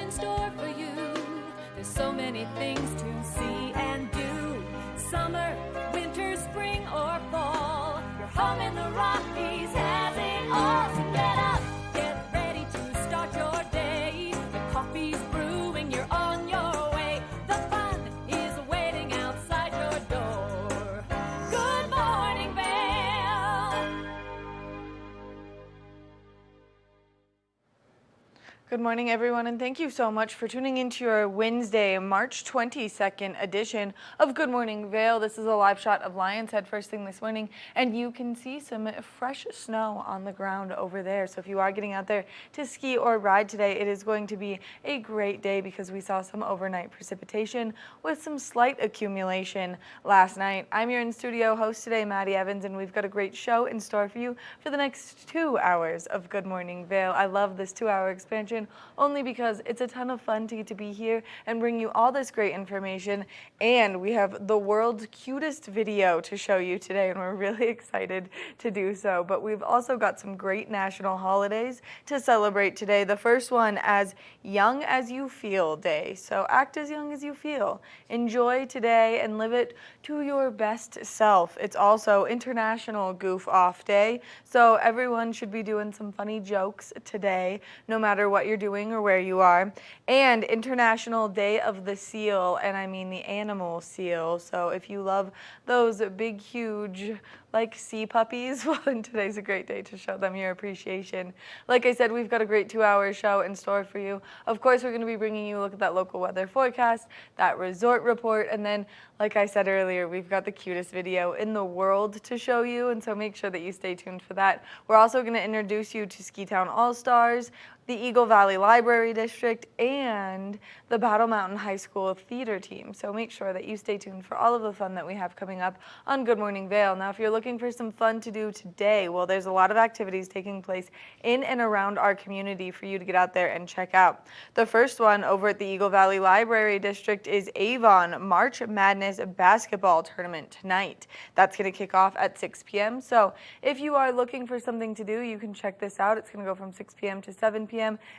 in store for you. There's so many things to see and do. Summer, winter, spring, or fall. Your home in the Rockies has it all. So get up, get ready to start your day. The coffee's brewing, you're on your way. The fun is waiting outside your door. Good Morning Vail. Good morning, everyone, and thank you so much for tuning into your Wednesday, March 22nd edition of Good Morning Vail. This is a live shot of Lion's Head first thing this morning, and you can see some fresh snow on the ground over there. So if you are getting out there to ski or ride today, it is going to be a great day because we saw some overnight precipitation with some slight accumulation last night. I'm your in-studio host today, Maddie Evans, and we've got a great show in store for you for the next 2 hours of Good Morning Vail. I love this 2-hour expansion only because it's a ton of fun to get to be here and bring you all this great information, and we have the world's cutest video to show you today, and we're really excited to do so. But we've also got some great national holidays to celebrate today. The first one as Young as You Feel Day. So act as young as you feel. Enjoy today and live it to your best self. It's also International Goof Off Day, so everyone should be doing some funny jokes today, no matter what you're doing or where you are. And International Day of the Seal, and I mean the animal seal. So if you love those big, huge, like sea puppies, well, then today's a great day to show them your appreciation. Like I said, we've got a great 2-hour show in store for you. Of course, we're going to be bringing you a look at that local weather forecast, that resort report, and then, like I said earlier, we've got the cutest video in the world to show you, and so make sure that you stay tuned for that. We're also going to introduce you to Ski Town All-Stars, the Eagle Valley Library District, and the Battle Mountain High School theater team. So make sure that you stay tuned for all of the fun that we have coming up on Good Morning Vail. Now, if you're looking for some fun to do today, well, there's a lot of activities taking place in and around our community for you to get out there and check out. The first one over at the Eagle Valley Library District is Avon March Madness Basketball Tournament tonight. That's going to kick off at 6 p.m. So if you are looking for something to do, you can check this out. It's going to go from 6 p.m. to 7 p.m.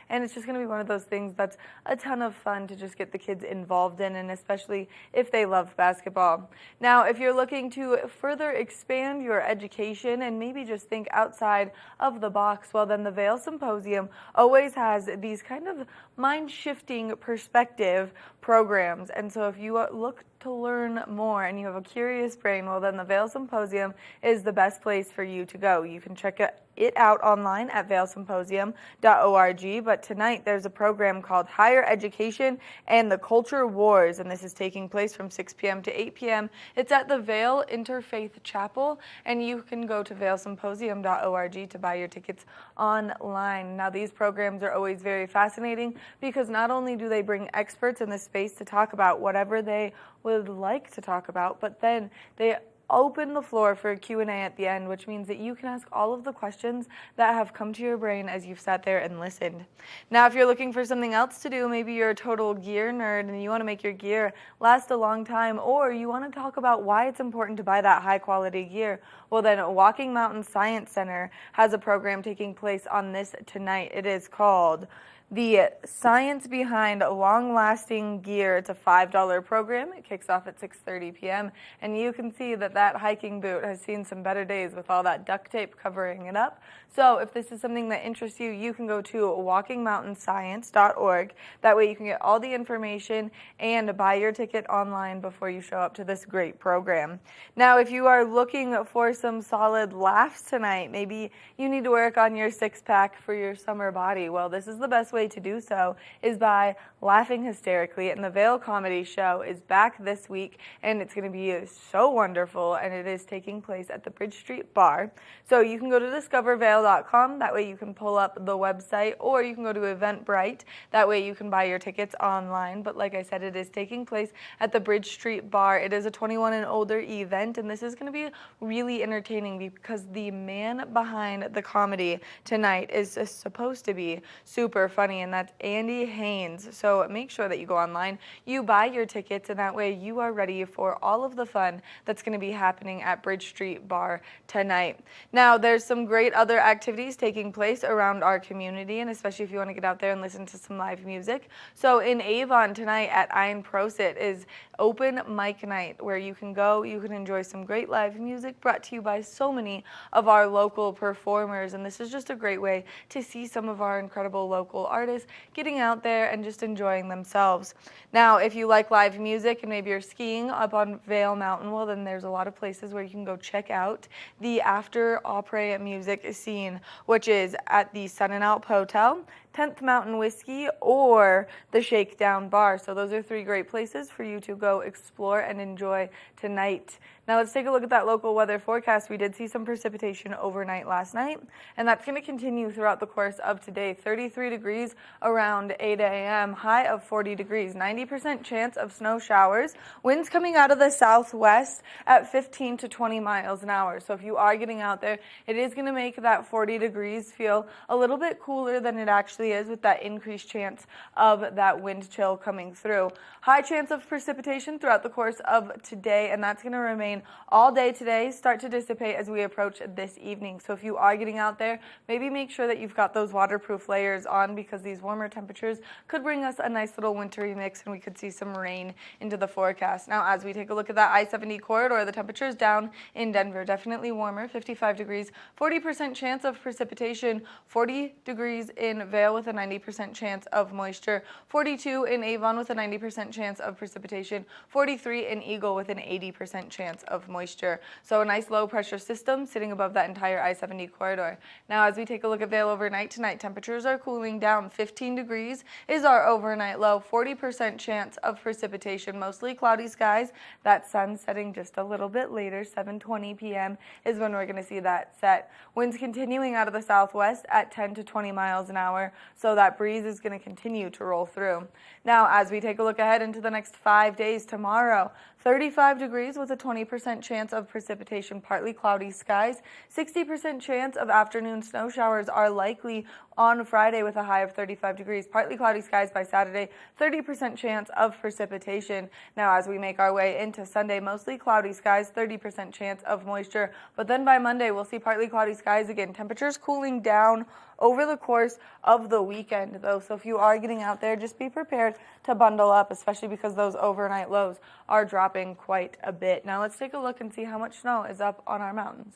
And it's just going to be one of those things that's a ton of fun to just get the kids involved in, and especially if they love basketball. Now, if you're looking to further expand your education and maybe just think outside of the box, well, then the Vail Symposium always has these kind of mind-shifting perspective programs. And so if you look to learn more and you have a curious brain, well, then the Vail Symposium is the best place for you to go. You can check it out online at vailsymposium.org, but tonight there's a program called Higher Education and the Culture Wars, and this is taking place from 6 p.m. to 8 p.m. It's at the Vail Interfaith Chapel, and you can go to vailsymposium.org to buy your tickets online. Now, these programs are always very fascinating because not only do they bring experts in the space to talk about whatever they would like to talk about, but then they open the floor for a Q&A at the end, which means that you can ask all of the questions that have come to your brain as you've sat there and listened. Now, if you're looking for something else to do, maybe you're a total gear nerd and you want to make your gear last a long time, or you want to talk about why it's important to buy that high quality gear, well, then Walking Mountain Science Center has a program taking place on this tonight. It is called The Science Behind Long-Lasting Gear. It's a $5 program. It kicks off at 6:30 p.m. And you can see that that hiking boot has seen some better days with all that duct tape covering it up. So if this is something that interests you, you can go to walkingmountainscience.org. That way you can get all the information and buy your ticket online before you show up to this great program. Now, if you are looking for some solid laughs tonight, maybe you need to work on your six-pack for your summer body. Well, this is the best way to do so is by laughing hysterically, and the Vail Comedy Show is back this week, and it's going to be so wonderful, and it is taking place at the Bridge Street Bar. So you can go to discovervail.com. That way you can pull up the website, or you can go to Eventbrite. That way you can buy your tickets online. But like I said, it is taking place at the Bridge Street Bar. It is a 21 and older event, and this is going to be really entertaining because the man behind the comedy tonight is supposed to be super funny. funny, and that's Andy Haynes. So make sure that you go online, you buy your tickets, and that way you are ready for all of the fun that's going to be happening at Bridge Street Bar tonight. Now, there's some great other activities taking place around our community, and especially if you want to get out there and listen to some live music. So in Avon tonight at Ein Prosit is open mic night, where you can go, you can enjoy some great live music brought to you by so many of our local performers, and this is just a great way to see some of our incredible local artists getting out there and just enjoying themselves. Now, if you like live music and maybe you're skiing up on Vail Mountain, well, then there's a lot of places where you can go check out the after opera music scene, which is at the Sun and Alp Hotel, 10th Mountain Whiskey, or the Shakedown Bar. So those are three great places for you to go explore and enjoy tonight. Now let's take a look at that local weather forecast. We did see some precipitation overnight last night, and that's going to continue throughout the course of today. 33 degrees around 8 a.m., high of 40 degrees, 90% chance of snow showers, winds coming out of the southwest at 15 to 20 miles an hour. So if you are getting out there, it is going to make that 40 degrees feel a little bit cooler than it actually is, with that increased chance of that wind chill coming through. High chance of precipitation throughout the course of today, and that's going to remain all day today, start to dissipate as we approach this evening. So if you are getting out there, maybe make sure that you've got those waterproof layers on, because these warmer temperatures could bring us a nice little wintry mix, and we could see some rain into the forecast. Now, as we take a look at that I-70 corridor, the temperatures down in Denver, definitely warmer, 55 degrees, 40% chance of precipitation, 40 degrees in Vail with a 90% chance of moisture, 42 in Avon with a 90% chance of precipitation, 43 in Eagle with an 80% chance of moisture. So a nice low pressure system sitting above that entire I-70 corridor. Now, as we take a look at Vail overnight tonight, temperatures are cooling down. 15 degrees is our overnight low, 40% chance of precipitation, mostly cloudy skies. That sun setting just a little bit later, 7:20 p.m. is when we're going to see that set. Winds continuing out of the southwest at 10 to 20 miles an hour, so that breeze is going to continue to roll through. Now, as we take a look ahead into the next 5 days, tomorrow, 35 degrees with a 20% chance of precipitation, partly cloudy skies. 60% chance of afternoon snow showers are likely on Friday with a high of 35 degrees. Partly cloudy skies by Saturday, 30% chance of precipitation. Now, as we make our way into Sunday, mostly cloudy skies, 30% chance of moisture. But then by Monday, we'll see partly cloudy skies again. Temperatures cooling down over the course of the weekend, though. So if you are getting out there, just be prepared to bundle up, especially because those overnight lows are dropping quite a bit. Now let's take a look and see how much snow is up on our mountains.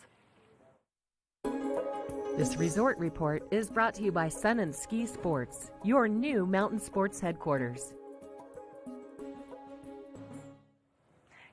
This resort report is brought to you by Sun and Ski Sports, your new mountain sports headquarters.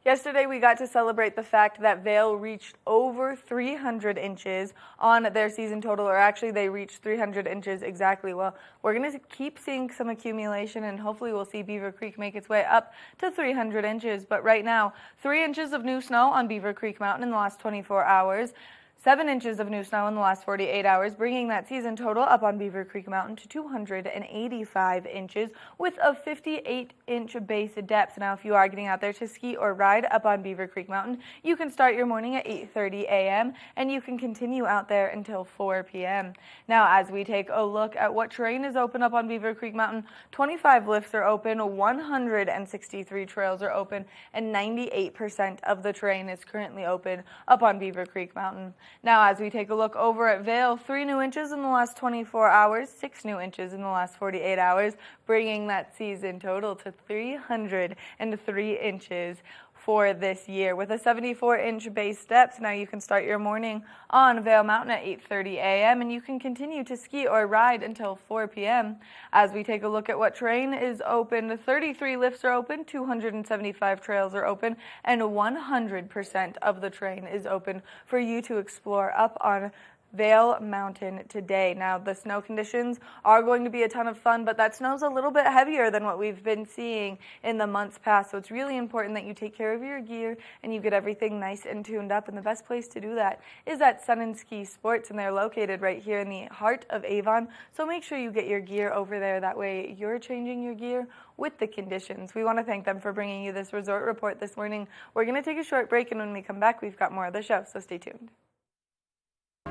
Yesterday, we got to celebrate the fact that Vail reached over 300 inches on their season total, or actually they reached 300 inches exactly. Well, we're going to keep seeing some accumulation, and hopefully we'll see Beaver Creek make its way up to 300 inches. But right now, 3 inches of new snow on Beaver Creek Mountain in the last 24 hours. 7 inches of new snow in the last 48 hours, bringing that season total up on Beaver Creek Mountain to 285 inches with a 58-inch base depth. Now, if you are getting out there to ski or ride up on Beaver Creek Mountain, you can start your morning at 8:30 a.m. and you can continue out there until 4 p.m. Now, as we take a look at what terrain is open up on Beaver Creek Mountain, 25 lifts are open, 163 trails are open, and 98% of the terrain is currently open up on Beaver Creek Mountain. Now, as we take a look over at Vail, 3 new inches in the last 24 hours, 6 new inches in the last 48 hours, bringing that season total to 303 inches for this year. With a 74-inch base depth, now you can start your morning on Vail Mountain at 8:30 a.m. and you can continue to ski or ride until 4 p.m. As we take a look at what terrain is open, 33 lifts are open, 275 trails are open, and 100% of the terrain is open for you to explore up on Vail Mountain today. Now, the snow conditions are going to be a ton of fun, but that snow's a little bit heavier than what we've been seeing in the months past. So it's really important that you take care of your gear and you get everything nice and tuned up. And the best place to do that is at Sun and Ski Sports, and they're located right here in the heart of Avon. So make sure you get your gear over there. That way you're changing your gear with the conditions. We want to thank them for bringing you this resort report this morning. We're going to take a short break, and when we come back, we've got more of the show. So stay tuned.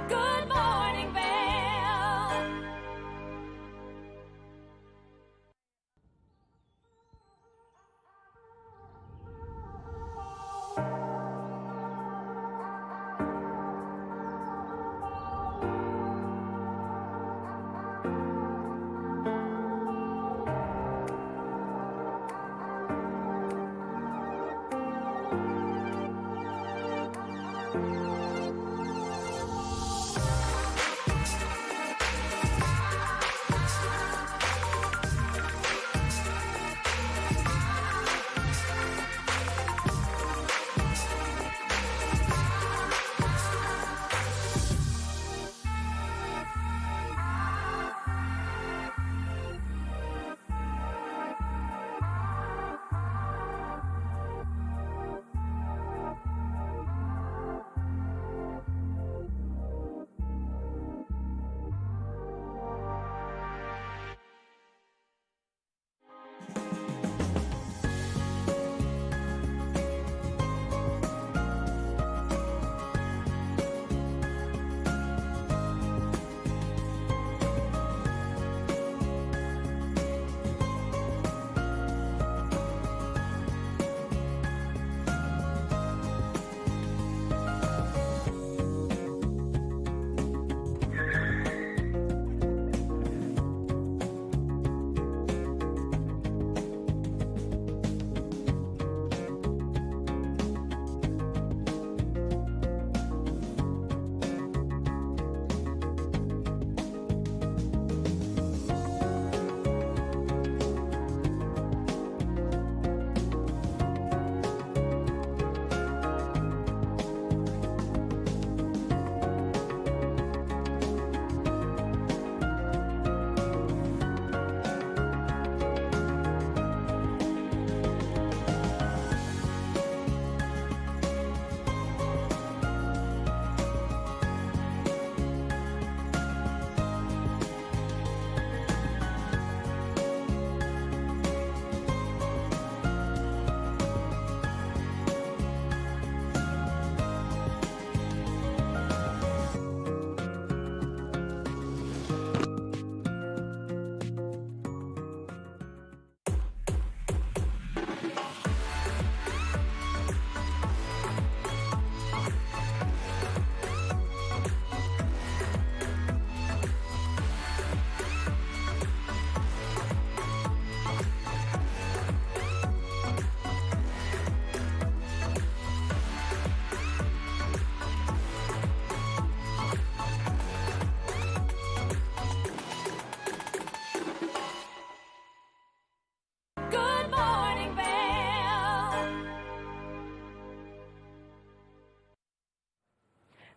Good Morning Vail.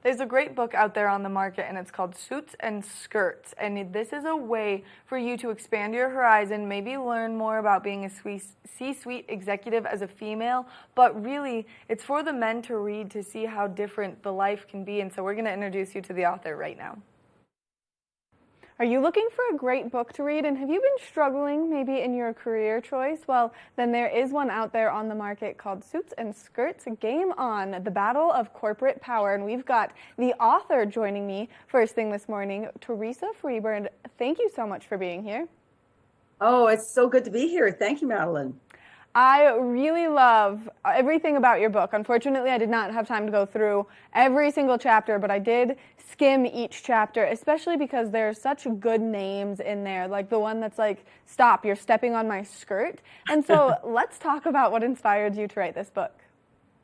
There's a great book out there on the market, and it's called Suits and Skirts. And this is a way for you to expand your horizon, maybe learn more about being a C-suite executive as a female. But really, it's for the men to read to see how different the life can be. And so we're going to introduce you to the author right now. Are you looking for a great book to read, and have you been struggling maybe in your career choice? Well, then there is one out there on the market called Suits and Skirts, Game On, The Battle of Corporate Power. And we've got the author joining me first thing this morning, Teresa Freeburn. Thank you so much for being here. Oh, it's so good to be here. Thank you, Madeline. I really love everything about your book. Unfortunately, I did not have time to go through every single chapter, but I did skim each chapter, especially because there's such good names in there, like the one that's like, "Stop, you're stepping on my skirt." And so let's talk about what inspired you to write this book.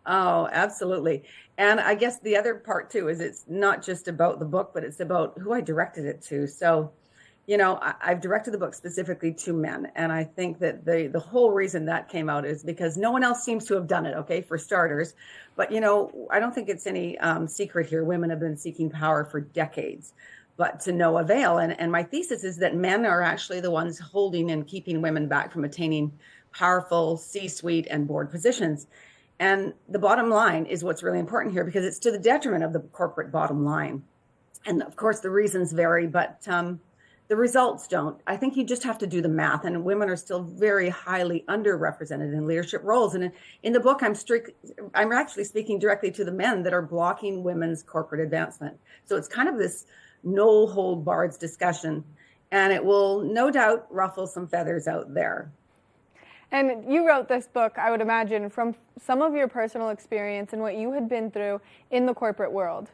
Oh, absolutely. And I guess the other part too is it's not just about the book, but it's about who I directed it to. So I've directed the book specifically to men. And I think that the whole reason that came out is because no one else seems to have done it, okay, for starters. But, I don't think it's any secret here. Women have been seeking power for decades, but to no avail. And my thesis is that men are actually the ones holding and keeping women back from attaining powerful C-suite and board positions. And the bottom line is what's really important here, because it's to the detriment of the corporate bottom line. And of course, the reasons vary, but the results don't. I think you just have to do the math, and women are still very highly underrepresented in leadership roles. And in the book, I'm actually speaking directly to the men that are blocking women's corporate advancement. So it's kind of this no hold barred discussion, and it will no doubt ruffle some feathers out there. And you wrote this book, I would imagine, from some of your personal experience and what you had been through in the corporate world.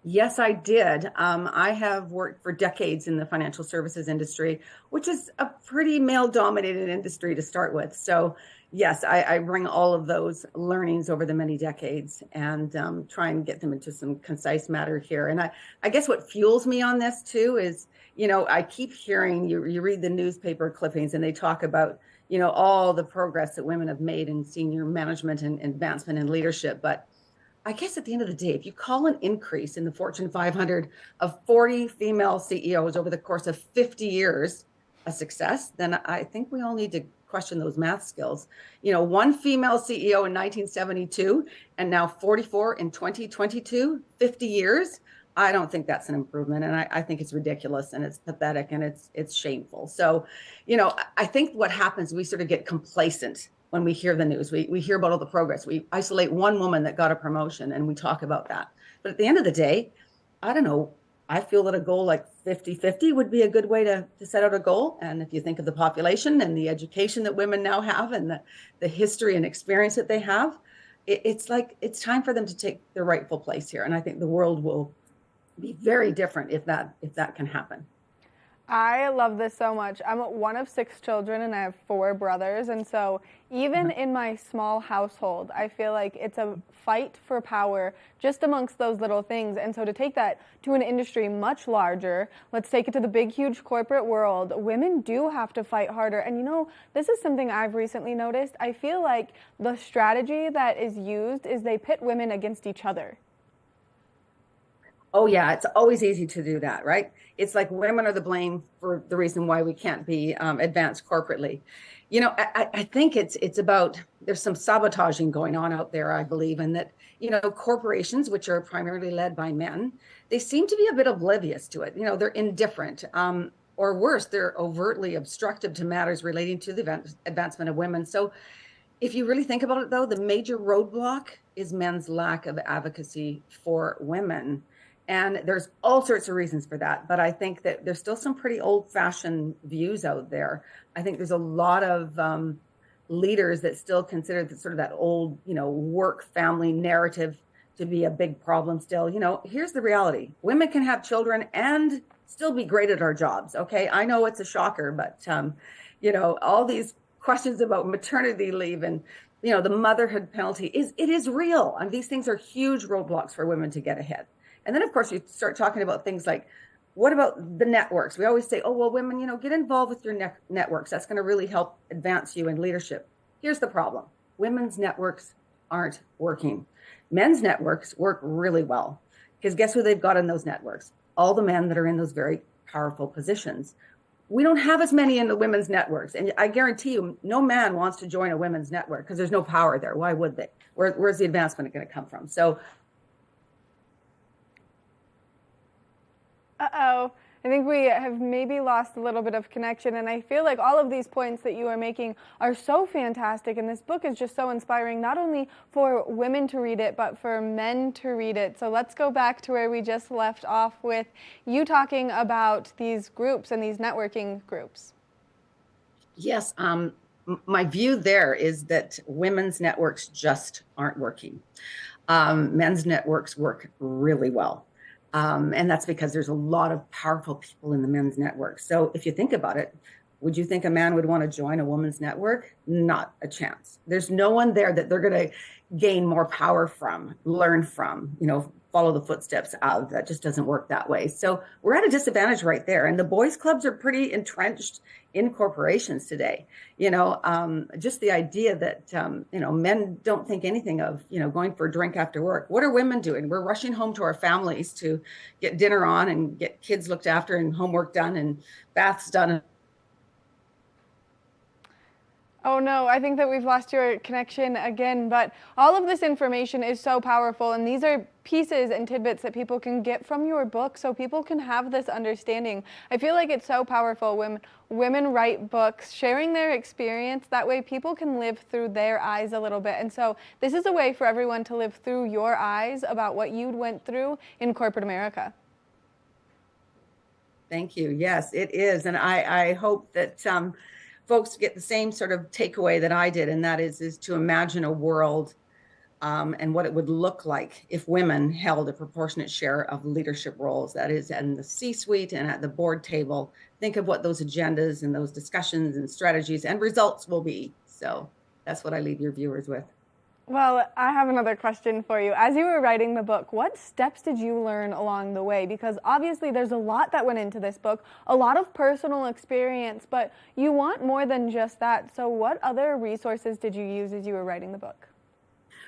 Yes, I did. I have worked for decades in the financial services industry, which is a pretty male-dominated industry to start with. So, yes, I bring all of those learnings over the many decades and try and get them into some concise matter here. And I guess what fuels me on this, too, is, I keep hearing, you read the newspaper clippings and they talk about, all the progress that women have made in senior management and advancement in leadership. But I guess at the end of the day, if you call an increase in the Fortune 500 of 40 female CEOs over the course of 50 years a success, then I think we all need to question those math skills. One female CEO in 1972 and now 44 in 2022, 50 years. I don't think that's an improvement. And I think it's ridiculous and it's pathetic and it's shameful. So, I think what happens, we sort of get complacent when we hear the news. We hear about all the progress. We isolate one woman that got a promotion and we talk about that. But at the end of the day, I don't know, I feel that a goal like 50-50 would be a good way to set out a goal. And if you think of the population and the education that women now have and the history and experience that they have, it's like it's time for them to take their rightful place here. And I think the world will be very different if that can happen. I love this so much. I'm one of 6 children and I have 4 brothers. And so even in my small household, I feel like it's a fight for power just amongst those little things. And so to take that to an industry much larger, let's take it to the big, huge corporate world, women do have to fight harder. And this is something I've recently noticed. I feel like the strategy that is used is they pit women against each other. Oh, yeah, it's always easy to do that, right? It's like women are the blame for the reason why we can't be advanced corporately. I think it's about, there's some sabotaging going on out there, I believe, and that, corporations, which are primarily led by men, they seem to be a bit oblivious to it. They're indifferent, or worse, they're overtly obstructive to matters relating to the advancement of women. So if you really think about it, though, the major roadblock is men's lack of advocacy for women. And there's all sorts of reasons for that. But I think that there's still some pretty old-fashioned views out there. I think there's a lot of leaders that still consider that old, work family narrative to be a big problem still. Here's the reality. Women can have children and still be great at our jobs. Okay. I know it's a shocker, but, all these questions about maternity leave and, the motherhood penalty it is real. And these things are huge roadblocks for women to get ahead. And then, of course, you start talking about things like, what about the networks? We always say, oh, well, women, get involved with your networks. That's going to really help advance you in leadership. Here's the problem. Women's networks aren't working. Men's networks work really well because guess who they've got in those networks? All the men that are in those very powerful positions. We don't have as many in the women's networks. And I guarantee you, no man wants to join a women's network because there's no power there. Why would they? Where's the advancement going to come from? So, uh-oh. I think we have maybe lost a little bit of connection, and I feel like all of these points that you are making are so fantastic, and this book is just so inspiring, not only for women to read it, but for men to read it. So let's go back to where we just left off with you talking about these groups and these networking groups. yes, my view there is that women's networks just aren't working. Men's networks work really well. And that's because there's a lot of powerful people in the men's network. So if you think about it, would you think a man would want to join a woman's network? Not a chance. There's no one there that they're going to gain more power from, learn from, follow the footsteps of. That just doesn't work that way. So we're at a disadvantage right there. And the boys' clubs are pretty entrenched in corporations today. Just the idea that, men don't think anything of, going for a drink after work. What are women doing? We're rushing home to our families to get dinner on and get kids looked after and homework done and baths done. Oh no, I think that we've lost your connection again, but all of this information is so powerful, and these are pieces and tidbits that people can get from your book so people can have this understanding. I feel like it's so powerful when women write books, sharing their experience, that way people can live through their eyes a little bit. And so this is a way for everyone to live through your eyes about what you went through in corporate America. Thank you. Yes, it is. And I hope that folks get the same sort of takeaway that I did, and that is to imagine a world and what it would look like if women held a proportionate share of leadership roles, that is in the C-suite and at the board table. Think of what those agendas and those discussions and strategies and results will be. So that's what I leave your viewers with. Well, I have another question for you. As you were writing the book, what steps did you learn along the way? Because obviously there's a lot that went into this book, a lot of personal experience, but you want more than just that. So what other resources did you use as you were writing the book?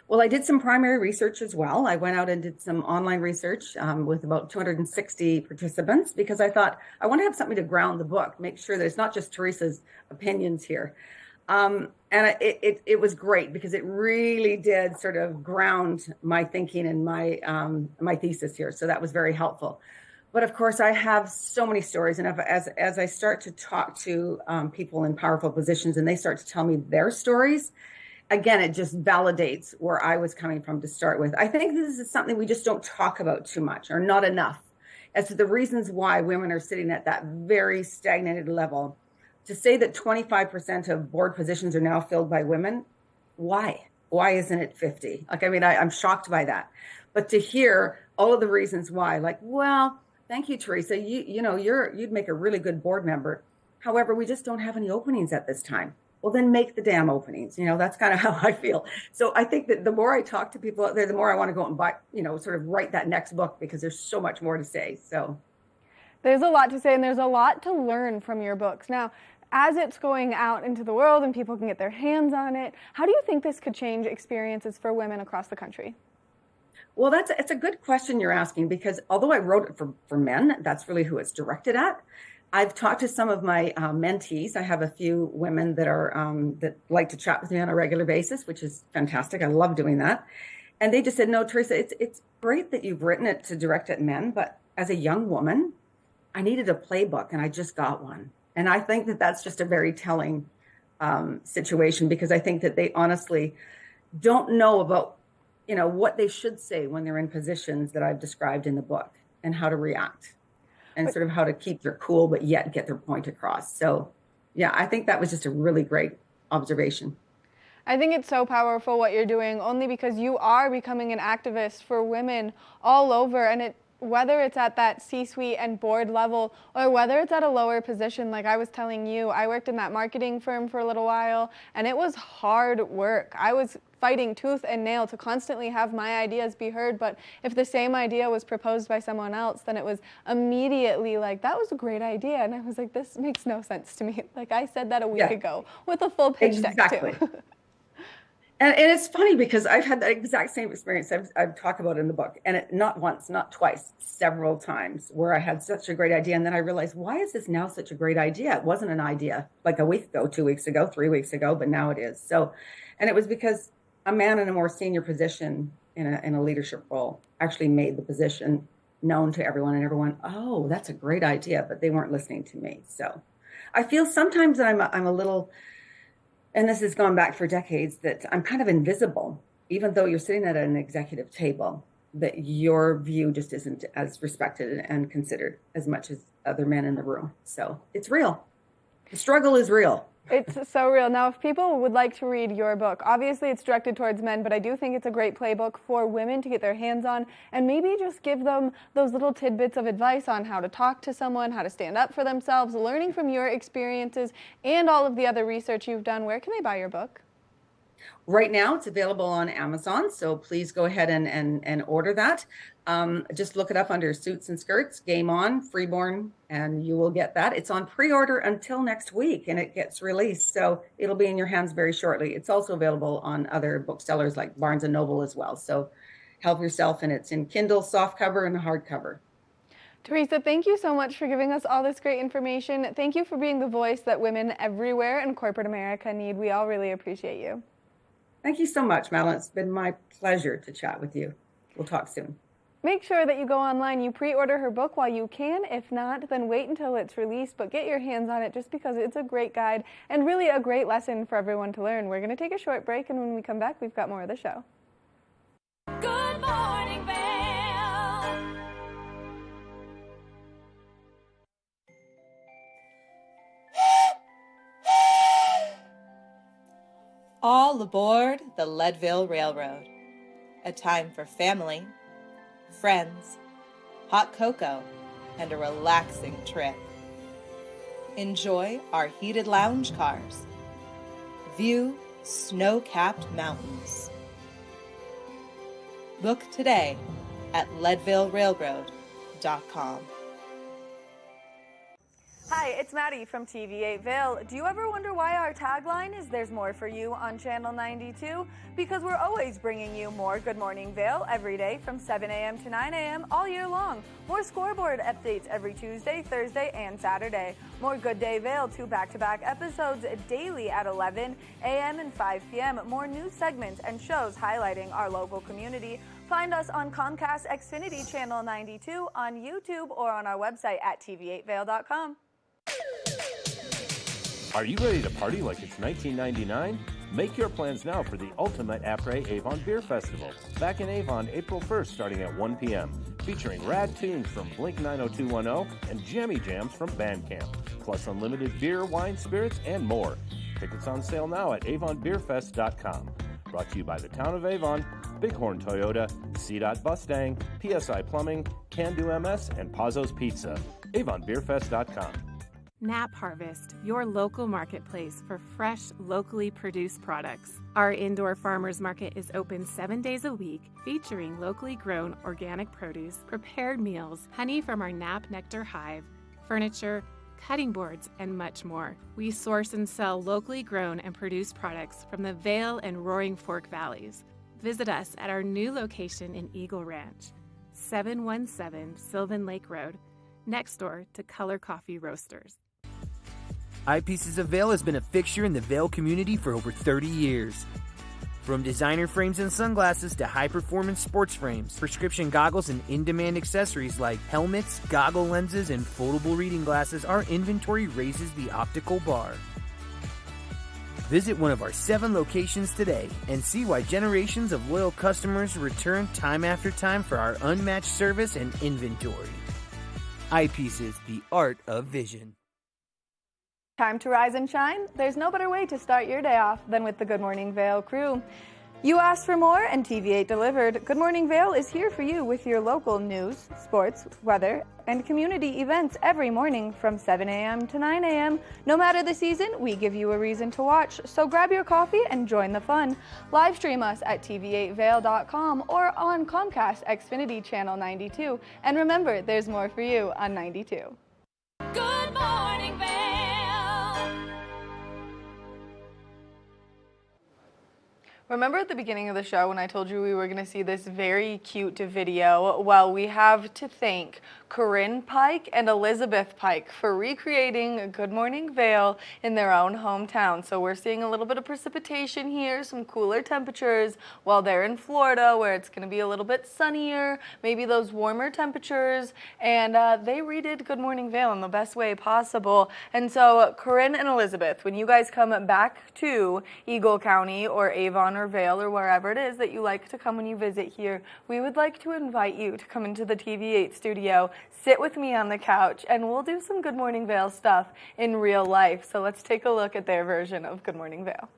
Well, I did some primary research as well. I went out and did some online research with about 260 participants because I thought I want to have something to ground the book, make sure that it's not just Teresa's opinions here. And it was great because it really did sort of ground my thinking and my thesis here. So that was very helpful. But of course, I have so many stories. And as I start to talk to people in powerful positions and they start to tell me their stories, again, it just validates where I was coming from to start with. I think this is something we just don't talk about too much or not enough as to the reasons why women are sitting at that very stagnated level. To say that 25% of board positions are now filled by women, why? Why isn't it 50? I'm shocked by that. But to hear all of the reasons why, like, well, thank you, Teresa. You'd make a really good board member. However, we just don't have any openings at this time. Well, then make the damn openings. That's kind of how I feel. So I think that the more I talk to people out there, the more I want to go out and buy, sort of write that next book because there's so much more to say. So there's a lot to say and there's a lot to learn from your books. Now, as it's going out into the world and people can get their hands on it, how do you think this could change experiences for women across the country? Well, it's a good question you're asking because although I wrote it for men, that's really who it's directed at. I've talked to some of my mentees. I have a few women that are that like to chat with me on a regular basis, which is fantastic. I love doing that. And they just said, no, Teresa, it's great that you've written it to direct at men, but as a young woman, I needed a playbook and I just got one. And I think that that's just a very telling situation because I think that they honestly don't know about, what they should say when they're in positions that I've described in the book and how to react and sort of how to keep their cool, but yet get their point across. So, yeah, I think that was just a really great observation. I think it's so powerful what you're doing only because you are becoming an activist for women all over, and whether it's at that C-suite and board level or whether it's at a lower position, like I was telling you, I worked in that marketing firm for a little while and it was hard work. I was fighting tooth and nail to constantly have my ideas be heard, but if the same idea was proposed by someone else, then it was immediately like, that was a great idea. And I was like, this makes no sense to me. Like I said that a week ago with a full pitch deck too. And it's funny because I've had that exact same experience I've talked about in the book, and not once, not twice, several times, where I had such a great idea. And then I realized, why is this now such a great idea? It wasn't an idea like a week ago, 2 weeks ago, 3 weeks ago, but now it is. So, and it was because a man in a more senior position in a leadership role actually made the position known to everyone, and everyone, oh, that's a great idea, but they weren't listening to me. So I feel sometimes that I'm a little, and this has gone back for decades, that I'm kind of invisible, even though you're sitting at an executive table, that your view just isn't as respected and considered as much as other men in the room. So it's real. The struggle is real. It's so real. Now, if people would like to read your book, obviously it's directed towards men, but I do think it's a great playbook for women to get their hands on and maybe just give them those little tidbits of advice on how to talk to someone, how to stand up for themselves, learning from your experiences and all of the other research you've done. Where can they buy your book? Right now, it's available on Amazon, so please go ahead and order that. Just look it up under Suits and Skirts, Game On, Freeborn, and you will get that. It's on pre-order until next week, and it gets released, so it'll be in your hands very shortly. It's also available on other booksellers like Barnes & Noble as well, so help yourself, and it's in Kindle, softcover, and hardcover. Teresa, thank you so much for giving us all this great information. Thank you for being the voice that women everywhere in corporate America need. We all really appreciate you. Thank you so much, Madeline. It's been my pleasure to chat with you. We'll talk soon. Make sure that you go online, you pre-order her book while you can. If not, then wait until it's released, but get your hands on it just because it's a great guide and really a great lesson for everyone to learn. We're going to take a short break, and when we come back, we've got more of the show. Good Morning Vail. All aboard the Leadville Railroad. A time for family, friends, hot cocoa, and a relaxing trip. Enjoy our heated lounge cars. View snow-capped mountains. Book today at leadvillerailroad.com. Hi, it's Maddie from TV8 Vail. Do you ever wonder why our tagline is "There's more for you" on Channel 92? Because we're always bringing you more Good Morning Vail every day from 7 a.m. to 9 a.m. all year long. More scoreboard updates every Tuesday, Thursday, and Saturday. More Good Day Vail, 2 back-to-back episodes daily at 11 a.m. and 5 p.m. More news segments and shows highlighting our local community. Find us on Comcast Xfinity Channel 92, on YouTube, or on our website at tv8vail.com. Are you ready to party like it's 1999? Make your plans now for the ultimate après-Avon Beer Festival. Back in Avon, April 1st, starting at 1 p.m. Featuring rad tunes from Blink 90210 and jammy jams from Bandcamp. Plus unlimited beer, wine, spirits, and more. Tickets on sale now at avonbeerfest.com. Brought to you by the Town of Avon, Bighorn Toyota, CDOT Mustang, PSI Plumbing, Can Do MS, and Pazzo's Pizza. avonbeerfest.com. Nap Harvest, your local marketplace for fresh, locally produced products. Our indoor farmers market is open 7 days a week, featuring locally grown organic produce, prepared meals, honey from our Nap Nectar hive, furniture, cutting boards, and much more. We source and sell locally grown and produced products from the Vail and Roaring Fork Valleys. Visit us at our new location in Eagle Ranch, 717 Sylvan Lake Road, next door to Color Coffee Roasters. Eyepieces of Vail has been a fixture in the Vail community for over 30 years. From designer frames and sunglasses to high-performance sports frames, prescription goggles, and in-demand accessories like helmets, goggle lenses, and foldable reading glasses, our inventory raises the optical bar. Visit one of our 7 locations today and see why generations of loyal customers return time after time for our unmatched service and inventory. Eyepieces, the art of vision. Time to rise and shine? There's no better way to start your day off than with the Good Morning Vail crew. You asked for more, and TV8 delivered. Good Morning Vail is here for you with your local news, sports, weather, and community events every morning from 7 a.m. to 9 a.m. No matter the season, we give you a reason to watch, so grab your coffee and join the fun. Live stream us at tv8vail.com or on Comcast Xfinity Channel 92. And remember, there's more for you on 92. Good Morning Vail. Remember at the beginning of the show when I told you we were going to see this very cute video? Well, we have to thank Corinne Pike and Elizabeth Pike for recreating Good Morning Vail in their own hometown. So we're seeing a little bit of precipitation here, some cooler temperatures, while they're in Florida where it's going to be a little bit sunnier, maybe those warmer temperatures, and they redid Good Morning Vail in the best way possible. And so Corinne and Elizabeth, when you guys come back to Eagle County or Avon or Vail or wherever it is that you like to come when you visit here, we would like to invite you to come into the TV8 studio, sit with me on the couch, and we'll do some Good Morning Vail stuff in real life. So let's take a look at their version of Good Morning Vail.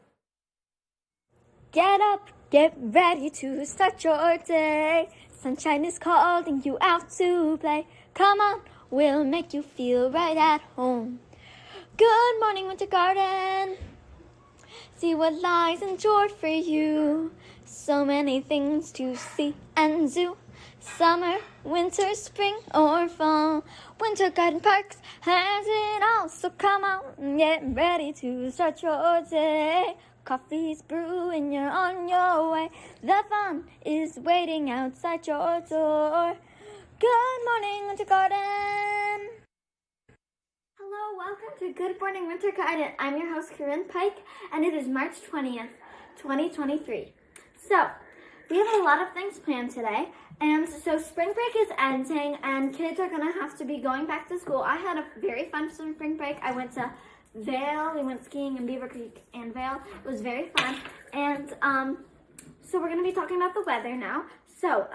Get up, get ready to start your day. Sunshine is calling you out to play. Come on, we'll make you feel right at home. Good morning, Winter Garden. See what lies in store for you. So many things to see and do. Summer, winter, spring, or fall. Winter Garden Parks has it all. So come out and get ready to start your day. Coffee's brewing, you're on your way. The fun is waiting outside your door. Good morning, Winter Garden. Hello, welcome to Good Morning Winter Garden. I'm your host, Corinne Pike, and it is March 20th, 2023. So, we have a lot of things planned today, and so spring break is ending, and kids are going to have to be going back to school. I had a very fun spring break. I went to Vail, we went skiing in Beaver Creek and Vail. It was very fun, and so we're going to be talking about the weather now. So,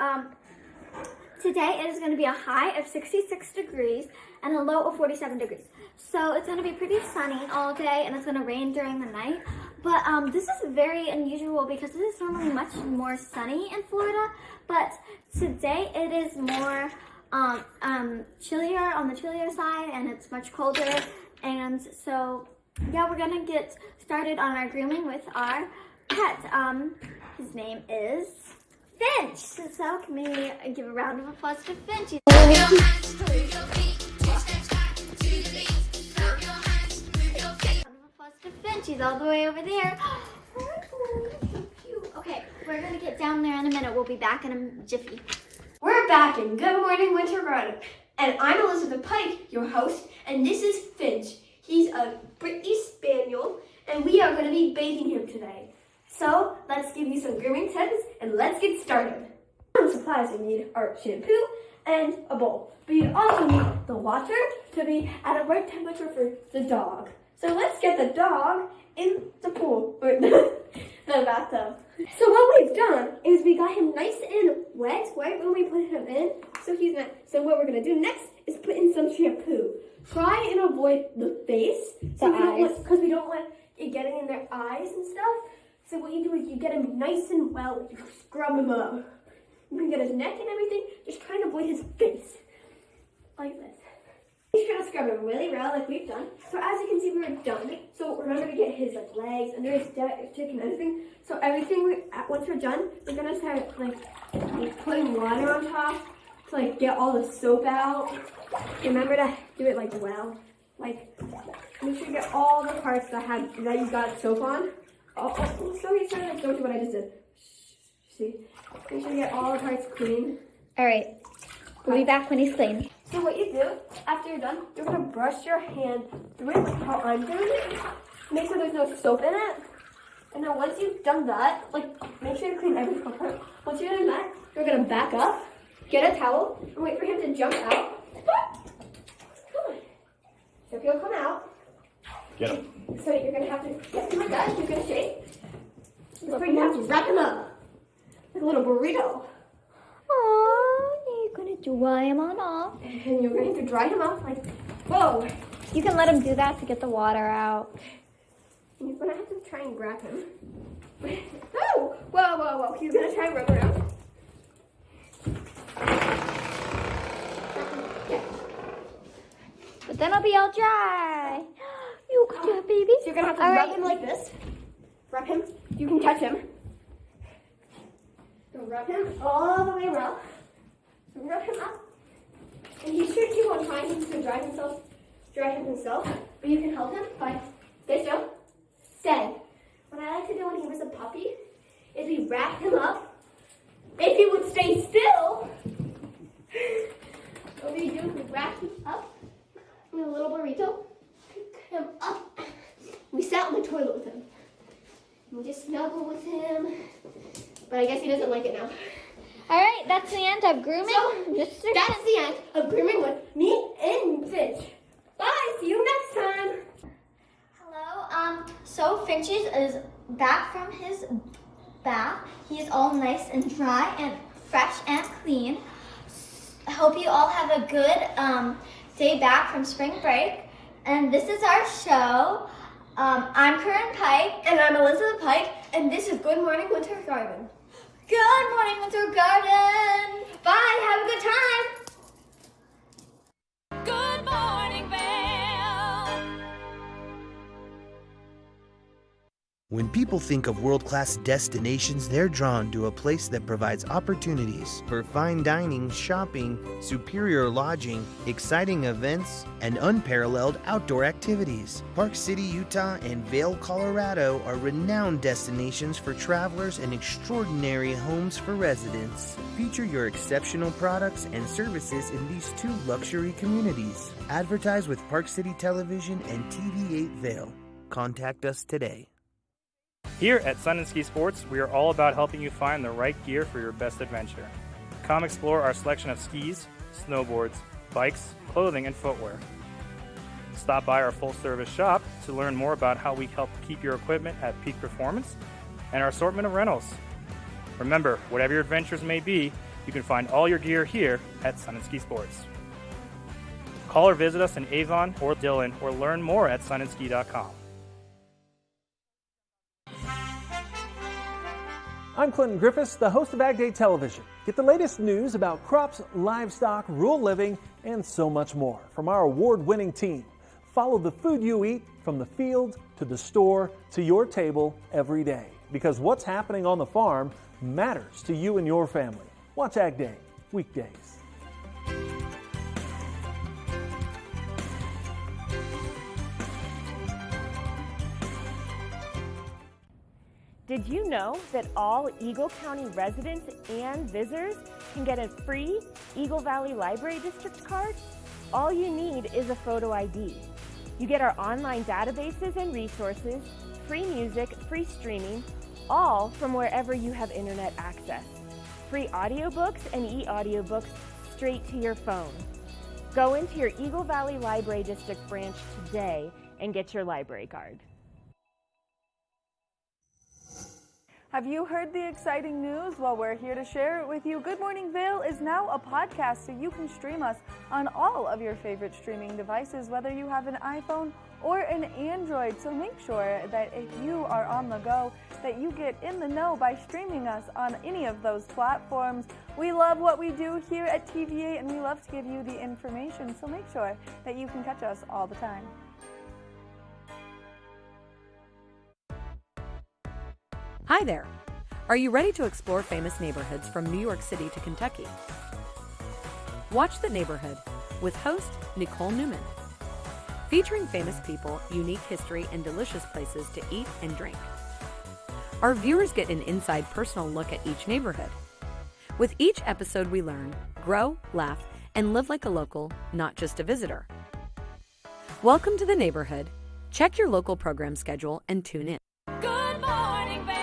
today it is going to be a high of 66 degrees and a low of 47 degrees. So it's going to be pretty sunny all day, and it's going to rain during the night. But this is very unusual because this is normally much more sunny in Florida. But today it is more chillier, on the chillier side, and it's much colder. And so, yeah, we're going to get started on our grooming with our pet. His name is Finch. So can we give a round of applause to Finch? She's all the way over there. Okay, we're gonna get down there in a minute. We'll be back in a jiffy. We're back in Good Morning Winter Garden, and I'm Elizabeth Pike, your host, and this is Finch. He's a British Spaniel, and we are going to be bathing him today. So let's give you some grooming tips, and let's get started. Some supplies we need are shampoo and a bowl. But you also need the water to be at a right temperature for the dog. So let's get the dog in the pool, or the bathtub. So what we've done is we got him nice and wet right when we put him in. So what we're gonna do next is put in some shampoo. Try and avoid the face, because we don't want it getting in their eyes and stuff. So what you do is you get him nice and well, you scrub him up. You can get his neck and everything, just try and avoid his face, like this. He's trying to scrub him really well, like we've done. So as you can see, we're done. So remember to get his legs under his dick and everything. So once we're done, we're gonna start like putting water on top to get all the soap out. Remember to do it well. Make sure you get all the parts that you got soap on. So he's trying to don't do what I just did. See, make sure you get all the parts clean. All right, we'll be back when he's clean. So what you do, after you're done, you're going to brush your hand through it like how I'm doing it. Make sure there's no soap in it. And then once you've done that, make sure you clean every part. Once you're done that, you're going to back up, get a towel, and wait for him to jump out. Come on. So he'll come out. Get him. So you're going to have to get him like that. You're going to shake. Before you have to wrap him up like a little burrito. Oh, you're gonna dry him on off. And you're going to dry him off whoa. You can let him do that to get the water out. And you're gonna have to try and grab him. Oh! Whoa. He's gonna try and rub around. But then I'll be all dry. You can do it, baby. So you're gonna have to rub him like this. Rub him. You can touch him. So rub him all the way around. So rub him up. And he should keep on trying to dry him himself. But you can help him by stay still. Stay. What I like to do when he was a puppy is we wrap him up. If he would stay still, what we do is we wrap him up in a little burrito, pick him up. We sat on the toilet with him. And we just snuggle with him. But I guess he doesn't like it now. All right, that's the end of grooming. So, that's the end of grooming with me and Finch. Bye, see you next time. Hello, so Finches is back from his bath. He's all nice and dry and fresh and clean. I hope you all have a good day back from spring break. And this is our show. I'm Corinne Pike. And I'm Elizabeth Pike. And this is Good Morning Winter Garden. Good morning, Winter Garden. Bye, have a good time. Good Morning Vail. When people think of world-class destinations, they're drawn to a place that provides opportunities for fine dining, shopping, superior lodging, exciting events, and unparalleled outdoor activities. Park City, Utah, and Vail, Colorado are renowned destinations for travelers and extraordinary homes for residents. Feature your exceptional products and services in these two luxury communities. Advertise with Park City Television and TV8 Vail. Contact us today. Here at Sun and Ski Sports, we are all about helping you find the right gear for your best adventure. Come explore our selection of skis, snowboards, bikes, clothing, and footwear. Stop by our full-service shop to learn more about how we help keep your equipment at peak performance and our assortment of rentals. Remember, whatever your adventures may be, you can find all your gear here at Sun and Ski Sports. Call or visit us in Avon or Dillon or learn more at sunandski.com. I'm Clinton Griffiths, the host of Ag Day Television. Get the latest news about crops, livestock, rural living, and so much more from our award-winning team. Follow the food you eat from the field to the store to your table every day, because what's happening on the farm matters to you and your family. Watch Ag Day, weekdays. Did you know that all Eagle County residents and visitors can get a free Eagle Valley Library District card? All you need is a photo ID. You get our online databases and resources, free music, free streaming, all from wherever you have internet access. Free audiobooks and e-audiobooks straight to your phone. Go into your Eagle Valley Library District branch today and get your library card. Have you heard the exciting news? Well, we're here to share it with you. Good Morning Vail is now a podcast, so you can stream us on all of your favorite streaming devices, whether you have an iPhone or an Android. So make sure that if you are on the go, that you get in the know by streaming us on any of those platforms. We love what we do here at TVA, and we love to give you the information, so make sure that you can catch us all the time. Hi there! Are you ready to explore famous neighborhoods from New York City to Kentucky? Watch The Neighborhood with host Nicole Newman. Featuring famous people, unique history, and delicious places to eat and drink. Our viewers get an inside personal look at each neighborhood. With each episode we learn, grow, laugh, and live like a local, not just a visitor. Welcome to The Neighborhood. Check your local program schedule and tune in. Good Morning Vail.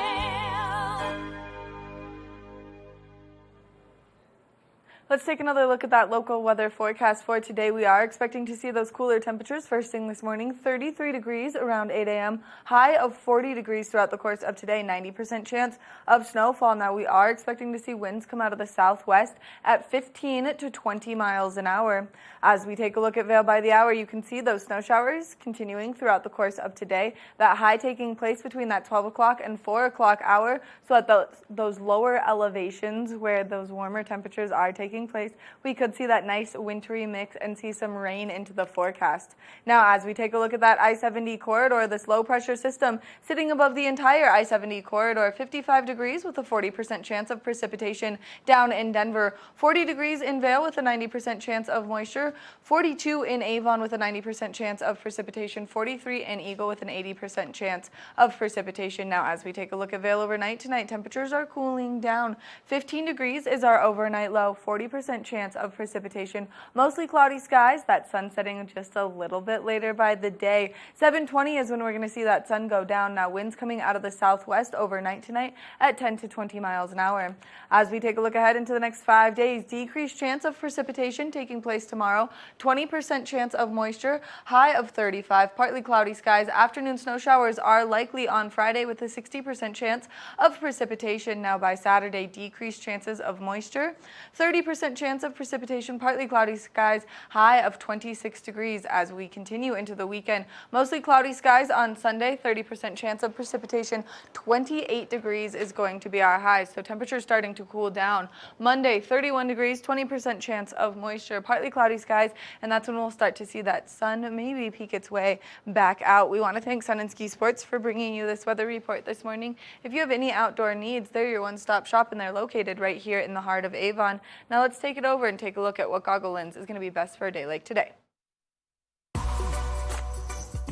Let's take another look at that local weather forecast for today. We are expecting to see those cooler temperatures first thing this morning. 33 degrees around 8 a.m. High of 40 degrees throughout the course of today. 90% chance of snowfall. Now we are expecting to see winds come out of the southwest at 15 to 20 miles an hour. As we take a look at Vail by the hour, you can see those snow showers continuing throughout the course of today. That high taking place between that 12 o'clock and 4 o'clock hour. So at those lower elevations where those warmer temperatures are taking taking place, we could see that nice wintry mix and see some rain into the forecast. Now, as we take a look at that I-70 corridor, this low pressure system sitting above the entire I-70 corridor, 55 degrees with a 40% chance of precipitation down in Denver, 40 degrees in Vail with a 90% chance of moisture, 42 in Avon with a 90% chance of precipitation, 43 in Eagle with an 80% chance of precipitation. Now, as we take a look at Vail overnight tonight, temperatures are cooling down. 15 degrees is our overnight low, 40% chance of precipitation, mostly cloudy skies, that sun setting just a little bit later by the day. 7:20 is when we're going to see that sun go down. Now, winds coming out of the southwest overnight tonight at 10 to 20 miles an hour. As we take a look ahead into the next 5 days, decreased chance of precipitation taking place tomorrow, 20% chance of moisture, high of 35, partly cloudy skies. Afternoon snow showers are likely on Friday with a 60% chance of precipitation. Now, by Saturday, decreased chances of moisture, 30% chance of precipitation, partly cloudy skies, high of 26 degrees. As we continue into the weekend, mostly cloudy skies on Sunday, 30% chance of precipitation, 28 degrees is going to be our high, so temperatures starting to cool down. Monday, 31 degrees, 20% chance of moisture, partly cloudy skies, and that's when we'll start to see that sun maybe peek its way back out. We want to thank Sun and Ski Sports for bringing you this weather report this morning. If you have any outdoor needs, they're your one-stop shop, and they're located right here in the heart of Avon. Now let's take it over and take a look at what goggle lens is going to be best for a day like today.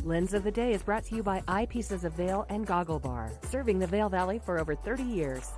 Lens of the Day is brought to you by Eyepieces of Vail and Goggle Bar, serving the Vail Valley for over 30 years.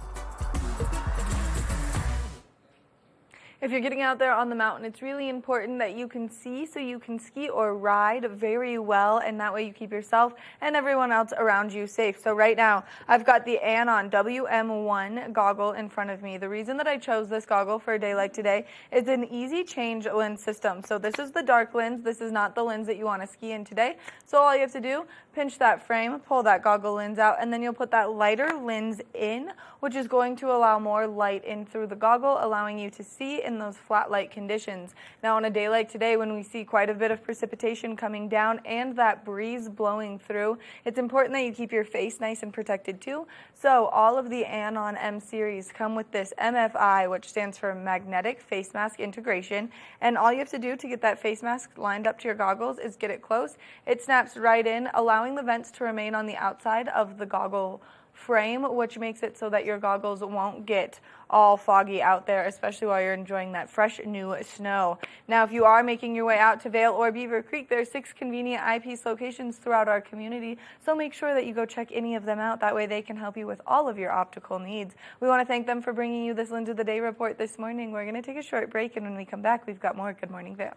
If you're getting out there on the mountain, it's really important that you can see so you can ski or ride very well, and that way you keep yourself and everyone else around you safe. So right now, I've got the Anon WM1 goggle in front of me. The reason that I chose this goggle for a day like today is an easy change lens system. So this is the dark lens. This is not the lens that you want to ski in today. So all you have to do, pinch that frame, pull that goggle lens out, and then you'll put that lighter lens in, which is going to allow more light in through the goggle, allowing you to see in those flat light conditions. Now, on a day like today, when we see quite a bit of precipitation coming down and that breeze blowing through, it's important that you keep your face nice and protected too. So all of the Anon M series come with this MFI, which stands for Magnetic Face Mask Integration. And all you have to do to get that face mask lined up to your goggles is get it close. It snaps right in, allowing the vents to remain on the outside of the goggle frame, which makes it so that your goggles won't get all foggy out there, especially while you're enjoying that fresh new snow. Now, if you are making your way out to Vail or Beaver Creek, there are 6 convenient eyepiece locations throughout our community, so make sure that you go check any of them out. That way they can help you with all of your optical needs. We want to thank them for bringing you this Lens of the Day report this morning. We're going to take a short break, and when we come back, we've got more Good Morning Vail.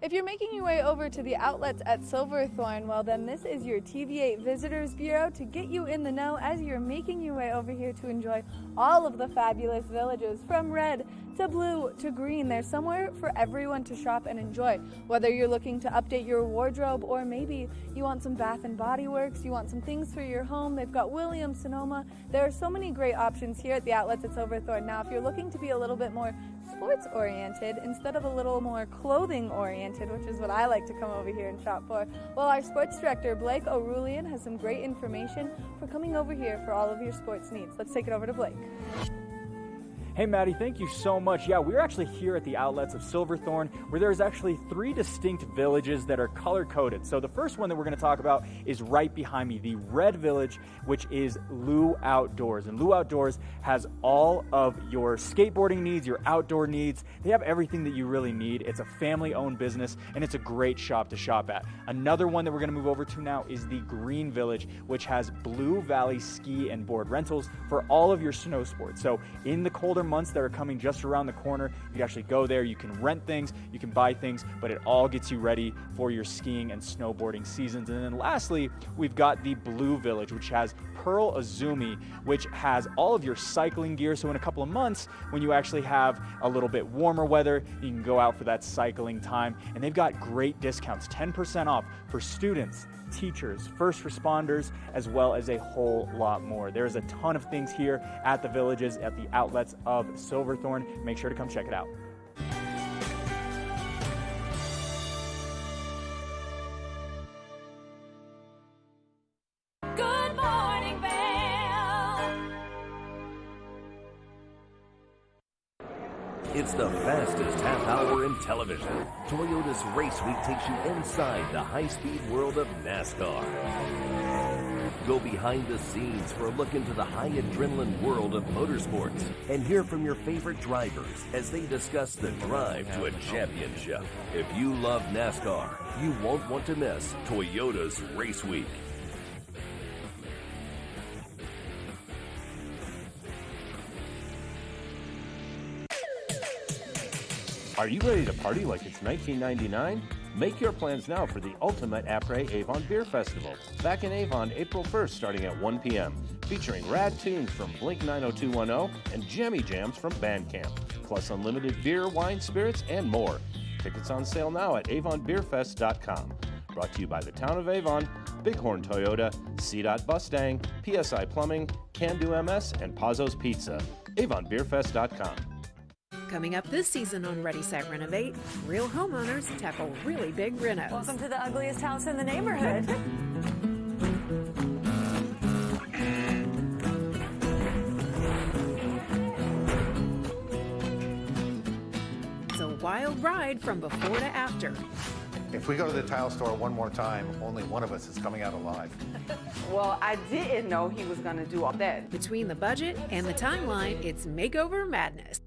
If you're making your way over to the outlets at Silverthorne, well then this is your TV8 Visitors Bureau to get you in the know as you're making your way over here to enjoy all of the fabulous villages from red to blue to green. There's somewhere for everyone to shop and enjoy. Whether you're looking to update your wardrobe or maybe you want some Bath and Body Works, you want some things for your home, they've got Williams, Sonoma. There are so many great options here at the outlets at Silverthorne. Now, if you're looking to be a little bit more sports oriented instead of a little more clothing oriented, which is what I like to come over here and shop for, well, our sports director Blake O'Rulian has some great information for coming over here for all of your sports needs. Let's take it over to Blake. Hey Maddie, thank you so much. Yeah, we're actually here at the outlets of Silverthorne, where there's actually 3 distinct villages that are color-coded. So the first one that we're going to talk about is right behind me, the Red Village, which is Lou Outdoors. And Lou Outdoors has all of your skateboarding needs, your outdoor needs. They have everything that you really need. It's a family-owned business, and it's a great shop to shop at. Another one that we're going to move over to now is the Green Village, which has Blue Valley ski and board rentals for all of your snow sports. So in the colder months that are coming just around the corner, you can actually go there, you can rent things, you can buy things, but it all gets you ready for your skiing and snowboarding seasons. And then lastly, we've got the Blue Village, which has Pearl Azumi, which has all of your cycling gear. So in a couple of months, when you actually have a little bit warmer weather, you can go out for that cycling time. And they've got great discounts, 10% off for students, teachers, first responders, as well as a whole lot more. There's a ton of things here at the villages, at the outlets of Silverthorne. Make sure to come check it out. It's the fastest half hour in television. Toyota's Race Week takes you inside the high-speed world of NASCAR. Go behind the scenes for a look into the high adrenaline world of motorsports and hear from your favorite drivers as they discuss the drive to a championship. If you love NASCAR, you won't want to miss Toyota's Race Week. Are you ready to party like it's 1999? Make your plans now for the ultimate après-Avon Beer Festival, back in Avon April 1st starting at 1 p.m., featuring rad tunes from Blink 90210 and jammy jams from Bandcamp, plus unlimited beer, wine, spirits, and more. Tickets on sale now at avonbeerfest.com. Brought to you by the Town of Avon, Bighorn Toyota, CDOT Mustang, PSI Plumbing, Can Do MS, and Pazzo's Pizza. avonbeerfest.com. Coming up this season on Ready, Set, Renovate, real homeowners tackle really big renos. Welcome to the ugliest house in the neighborhood. It's a wild ride from before to after. If we go to the tile store one more time, only one of us is coming out alive. Well, I didn't know he was going to do all that. Between the budget and the timeline, it's makeover madness.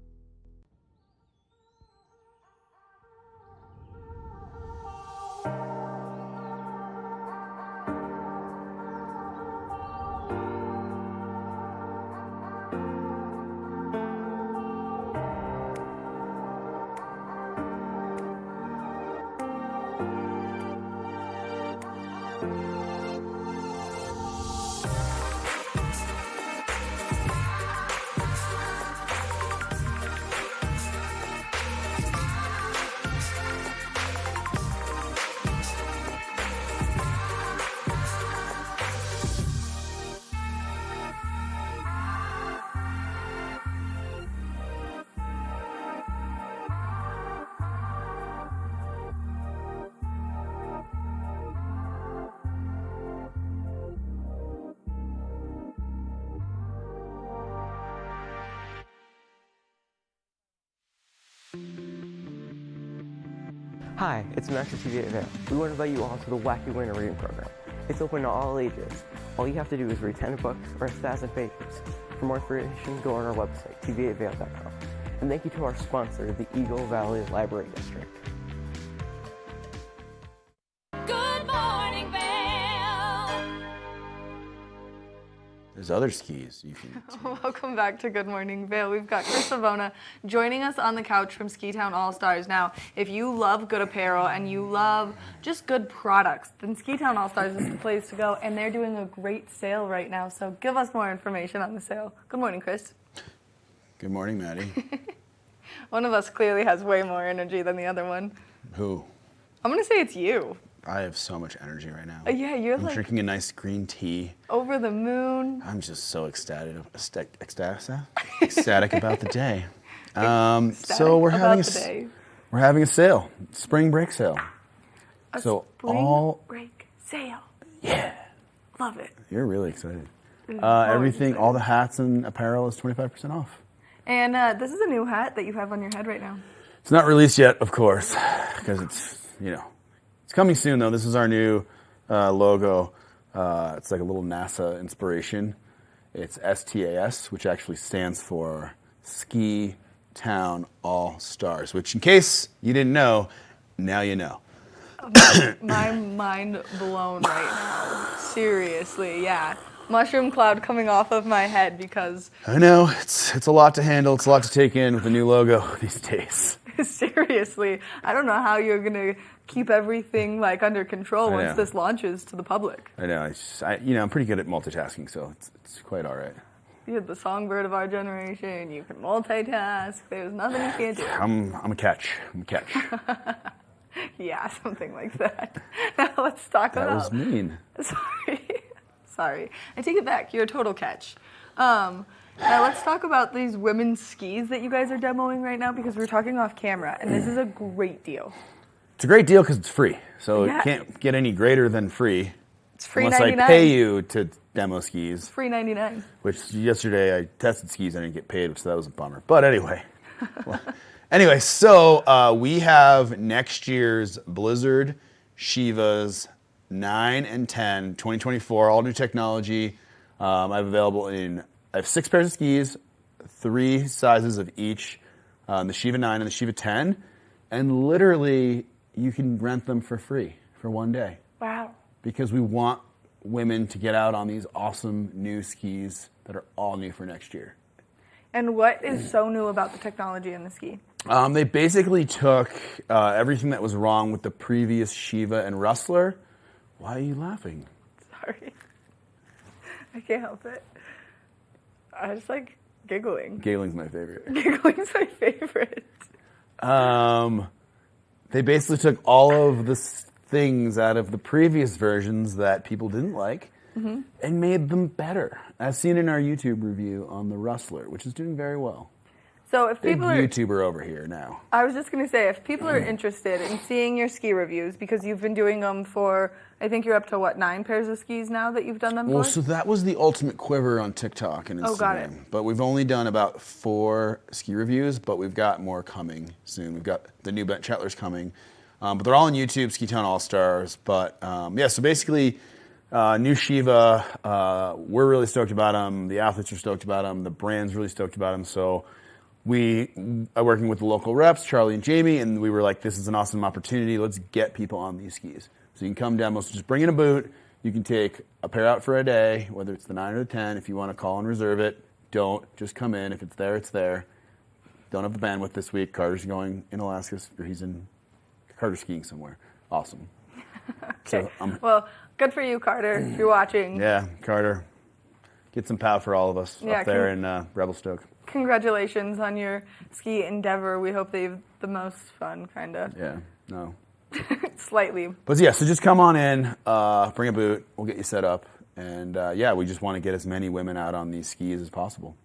Hi, it's Master TV at Vail. We want to invite you all to the Wacky Winter Reading Program. It's open to all ages. All you have to do is read 10 books or 1,000 pages. For more information, go on our website, tv8vail.com. And thank you to our sponsor, the Eagle Valley Library District. Good Morning Vail. There's other skis you can Welcome back to Good Morning Vail. We've got Chris Savona joining us on the couch from Ski Town All-Stars. Now, if you love good apparel and you love just good products, then Ski Town All-Stars is the place to go, and they're doing a great sale right now. So give us more information on the sale. Good morning, Chris. Good morning, Maddie. One of us clearly has way more energy than the other one. Who? I'm going to say it's you. I have so much energy right now. Yeah, you're I'm like drinking a nice green tea. over the moon. I'm just so ecstatic about the day. So we're having a sale, spring break sale. Spring break sale. Yeah. Love it. You're really excited. Everything, all the hats and apparel is 25% off. And this is a new hat that you have on your head right now. It's not released yet, of course, because it's coming soon, though. This is our new logo. It's like a little NASA inspiration. It's STAS, which actually stands for Ski Town All-Stars, which, in case you didn't know, now you know. My mind blown right now. Seriously, yeah. Mushroom cloud coming off of my head because... I know. It's a lot to handle. It's a lot to take in with a new logo these days. Seriously, I don't know how you're going to keep everything like under control once this launches to the public. I know. I'm pretty good at multitasking, so it's quite all right. You're the songbird of our generation. You can multitask. There's nothing you can't do. I'm a catch. Yeah, something like that. Now let's talk about... That was mean. Sorry. I take it back. You're a total catch. Now let's talk about these women's skis that you guys are demoing right now because we're talking off camera, and this is a great deal. It's a great deal because it's free, so it can't get any greater than free. It's free unless $99. I pay you to demo skis. It's free $99. Which yesterday I tested skis, I didn't get paid, so that was a bummer. But anyway, Anyway, so we have next year's Blizzard Shivas 9 and 10, 2024, all new technology. I have 6 pairs of skis, 3 sizes of each, the Shiva 9 and the Shiva 10, and literally you can rent them for free for one day. Wow. Because we want women to get out on these awesome new skis that are all new for next year. And what is so new about the technology in the ski? They basically took everything that was wrong with the previous Shiva and Rustler. Why are you laughing? Sorry. I can't help it. I just like giggling. Giggling's my favorite. Giggling's my favorite. They basically took all of the things out of the previous versions that people didn't like and made them better, as seen in our YouTube review on the Rustler, which is doing very well. So if Big people are YouTuber over here now. I was just going to say, if people are interested in seeing your ski reviews, because you've been doing them for, I think you're up to, 9 pairs of skis now that you've done them Well, for? so that was the ultimate quiver on TikTok and Instagram. Oh, got it. But we've only done about 4 ski reviews, but we've got more coming soon. We've got the new Bent Chetler's coming. But they're all on YouTube, Ski Town All-Stars. But yeah, so basically, new Shiva, we're really stoked about them. The athletes are stoked about them. The brand's really stoked about them. So we are working with the local reps, Charlie and Jamie, and we were like, this is an awesome opportunity. Let's get people on these skis. So you can come demo. So just bring in a boot. You can take a pair out for a day, whether it's the 9 or the 10. If you want to call and reserve it, don't. Just come in. If it's there, it's there. Don't have the bandwidth this week. Carter's going in Alaska, or he's in Carter skiing somewhere. Awesome. Okay. So, well, good for you, Carter, if you're watching. Yeah, Carter. Get some pow for all of us up there in Revelstoke. Congratulations on your ski endeavor. We hope that you have the most fun, kind of. Yeah, no. Slightly. But yeah, so just come on in, bring a boot, we'll get you set up. And yeah, we just want to get as many women out on these skis as possible.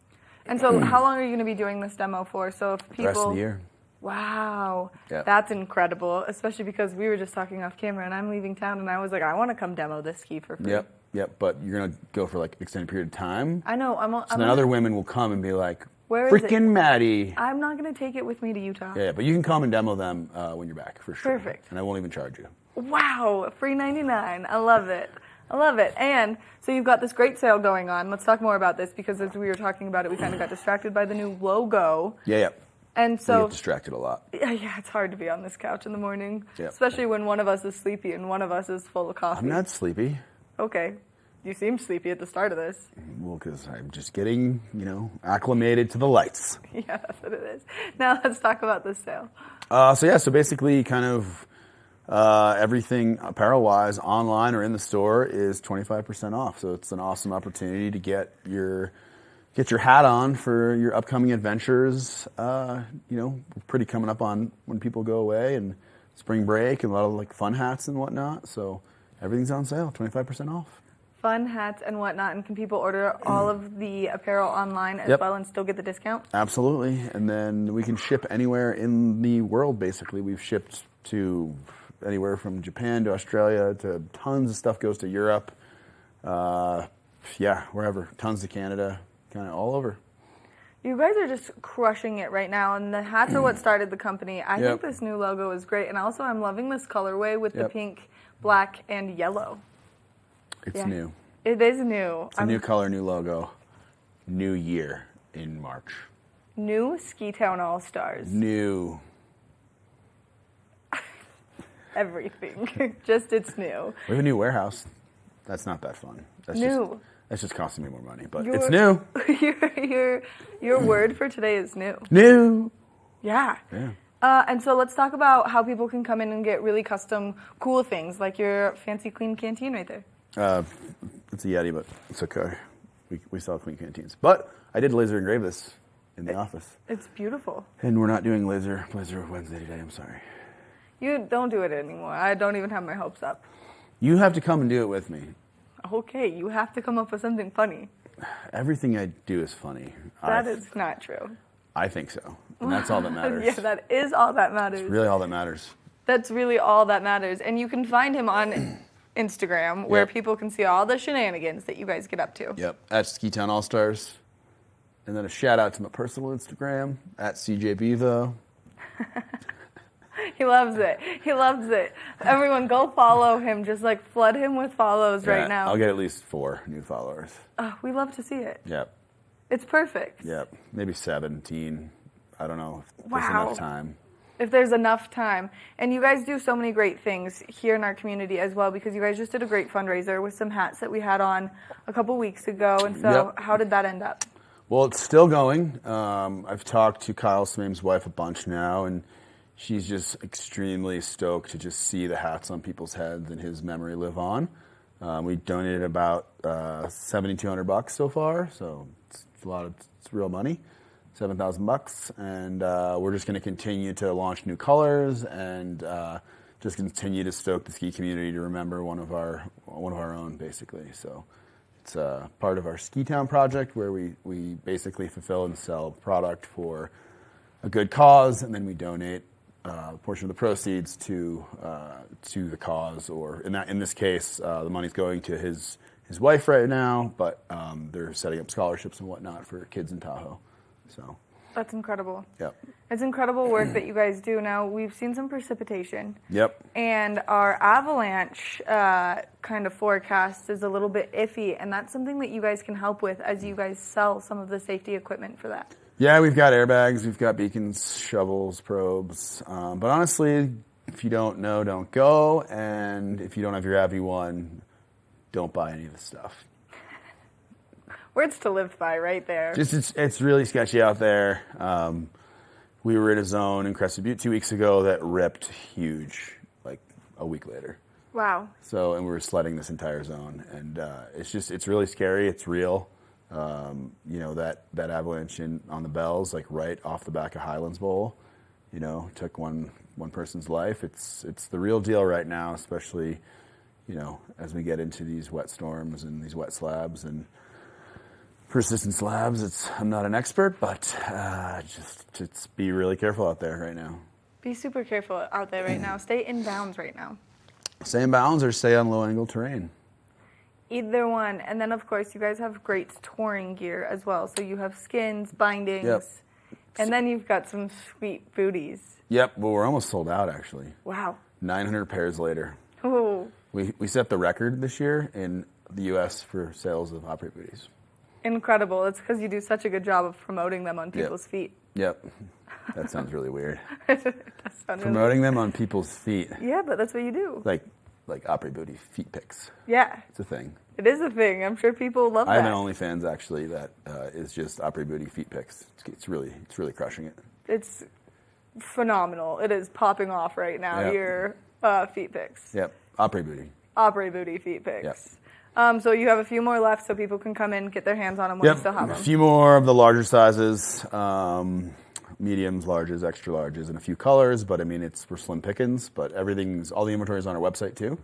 And so how long are you going to be doing this demo for? So if people... The rest of the year. Wow. Yeah. That's incredible, especially because we were just talking off camera and I'm leaving town and I was like, I want to come demo this ski for free. Yep, but you're going to go for like extended period of time. I know. So then other women will come and be like, where is freaking it? Maddie. I'm not going to take it with me to Utah. Yeah, but you can come and demo them when you're back, for sure. Perfect. And I won't even charge you. Wow, free 99. I love it. I love it. And so you've got this great sale going on. Let's talk more about this because as we were talking about it, we kind of got distracted by the new logo. Yeah. And so we get distracted a lot. Yeah, it's hard to be on this couch in the morning, Yep. especially when one of us is sleepy and one of us is full of coffee. I'm not sleepy. Okay. You seemed sleepy at the start of this. Well, because I'm just getting, acclimated to the lights. Yeah, that's what it is. Now let's talk about this sale. So basically kind of everything apparel-wise online or in the store is 25% off. So it's an awesome opportunity to get your hat on for your upcoming adventures. We're pretty coming up on when people go away and spring break and a lot of like fun hats and whatnot. So everything's on sale, 25% off. Fun hats and whatnot, and can people order all of the apparel online as well and still get the discount? Absolutely, and then we can ship anywhere in the world, basically. We've shipped to anywhere from Japan to Australia to tons of stuff goes to Europe. Wherever. Tons to Canada, kind of all over. You guys are just crushing it right now, and the hats are what started the company. I think this new logo is great, and also I'm loving this colorway with the pink, black, and yellow. It's new. It is new. It's a new color, new logo, new year in March. New Ski Town All-Stars. New. Everything. It's new. We have a new warehouse. That's not that fun. That's new. That's just costing me more money, but it's new. Your word for today is new. New. Yeah. Yeah. And so let's talk about how people can come in and get really custom, cool things, like your fancy clean canteen right there. It's a Yeti, but it's okay. We sell clean canteens. But I did laser engrave this in the office. It's beautiful. And we're not doing laser Wednesday today, I'm sorry. You don't do it anymore. I don't even have my hopes up. You have to come and do it with me. Okay, you have to come up with something funny. Everything I do is funny. That is not true. I think so. And that's all that matters. Yeah, that is all that matters. It's really all that matters. That's really all that matters. And you can find him on Instagram where people can see all the shenanigans that you guys get up to. Yep, at Ski Town All-Stars. And then a shout out to my personal Instagram, at CJ Bevo. He loves it. He loves it. Everyone go follow him. Just like flood him with follows right now. I'll get at least 4 new followers. Oh, we love to see it. Yep. It's perfect. Yep. Maybe 17. I don't know if there's Wow. enough time. If there's enough time. And you guys do so many great things here in our community as well, because you guys just did a great fundraiser with some hats that we had on a couple weeks ago. And so how did that end up? Well, it's still going. I've talked to Kyle Smame's wife a bunch now, and she's just extremely stoked to just see the hats on people's heads and his memory live on. We donated about $7,200 so far, so it's real money. $7,000, and we're just going to continue to launch new colors and just continue to stoke the ski community to remember one of our own, basically. So it's part of our Ski Town project where we basically fulfill and sell product for a good cause, and then we donate a portion of the proceeds to the cause. Or in this case, the money's going to his wife right now, but they're setting up scholarships and whatnot for kids in Tahoe. So that's incredible. Yep. It's incredible work that you guys do. Now, we've seen some precipitation. Yep. And our avalanche kind of forecast is a little bit iffy, and that's something that you guys can help with as you guys sell some of the safety equipment for that. Yeah, we've got airbags, we've got beacons, shovels, probes. But honestly, if you don't know, don't go. And if you don't have your AV1, don't buy any of the stuff. Words to live by right there. Just it's really sketchy out there. We were in a zone in Crested Butte 2 weeks ago that ripped huge, like a week later. Wow. So, and we were sledding this entire zone, and it's really scary. It's real. That avalanche on the Bells, like right off the back of Highlands Bowl, took one person's life. It's the real deal right now, especially, as we get into these wet storms and these wet slabs and persistent slabs. I'm not an expert, but just be really careful out there right now. Be super careful out there right now. Stay in bounds right now. Stay in bounds or stay on low angle terrain. Either one. And then, of course, you guys have great touring gear as well. So you have skins, bindings, and then you've got some sweet booties. Yep, well, we're almost sold out, actually. Wow. 900 pairs later. Ooh. We set the record this year in the U.S. for sales of Opry booties. Incredible. It's because you do such a good job of promoting them on people's feet. Yep. That sounds really weird. Promoting them on people's feet. Yeah, but that's what you do. Like Opry booty feet pics. Yeah. It's a thing. It is a thing. I'm sure people love that. I have an OnlyFans, actually, that is just Opry booty feet pics. It's really crushing it. It's phenomenal. It is popping off right now, Yep. your feet pics. Yep. Opry booty. Opry booty feet pics. Yep. So you have a few more left so people can come in, get their hands on them when you still have them. A few more of the larger sizes, mediums, larges, extra larges, and a few colors. But I mean, we're slim pickings. But all the inventory is on our website too,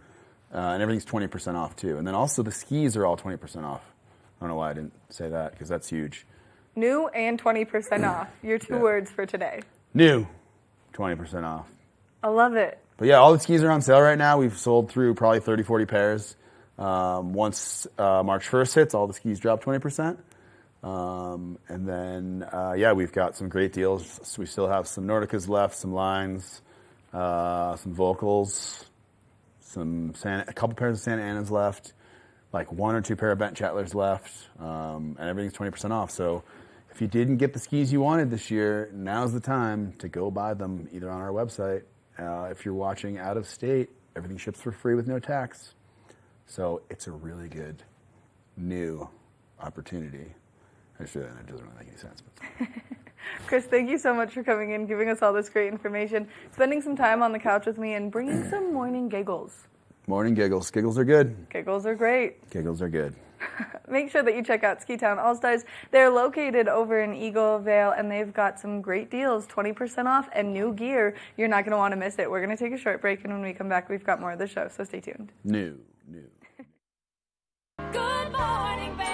and everything's 20% off too. And then also the skis are all 20% off. I don't know why I didn't say that because that's huge. New and 20% off. Your two words for today. New, 20% off. I love it. But yeah, all the skis are on sale right now. We've sold through probably 30, 40 pairs. Once March 1st hits, all the skis drop 20%. And then, we've got some great deals. So we still have some Nordicas left, some lines, some Vocals, a couple pairs of Santa Anas left, like 1 or 2 pair of Bent Chettlers left, and everything's 20% off. So if you didn't get the skis you wanted this year, now's the time to go buy them either on our website. If you're watching out of state, everything ships for free with no tax. So it's a really good new opportunity. Actually, that doesn't really make any sense. But Chris, thank you so much for coming in, giving us all this great information, spending some time on the couch with me, and bringing some morning giggles. Morning giggles. Giggles are good. Giggles are great. Giggles are good. Make sure that you check out Ski Town All-Stars. They're located over in Eagle Vale, and they've got some great deals, 20% off and new gear. You're not going to want to miss it. We're going to take a short break, and when we come back, we've got more of the show, so stay tuned. New. Good Morning Vail.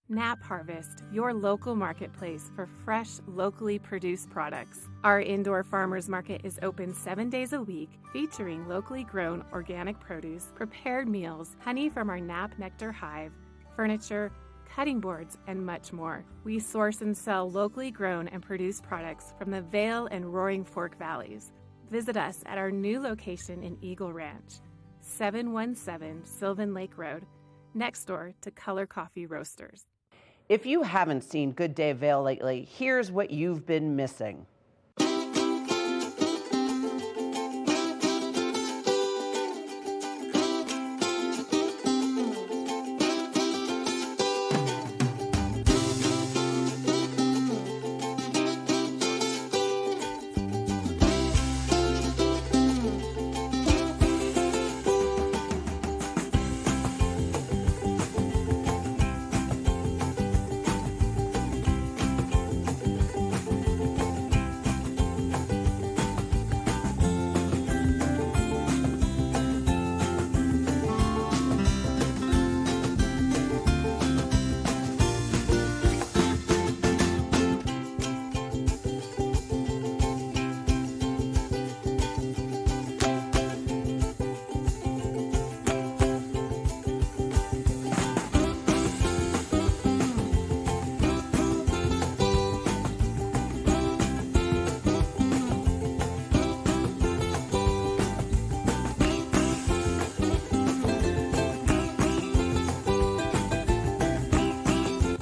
Nap Harvest, your local marketplace for fresh, locally produced products. Our indoor farmers market is open 7 days a week, featuring locally grown organic produce, prepared meals, honey from our Nap Nectar hive, furniture, cutting boards, and much more. We source and sell locally grown and produced products from the Vail and Roaring Fork Valleys. Visit us at our new location in Eagle Ranch, 717 Sylvan Lake Road, next door to Color Coffee Roasters. If you haven't seen Good Day Vail lately, here's what you've been missing.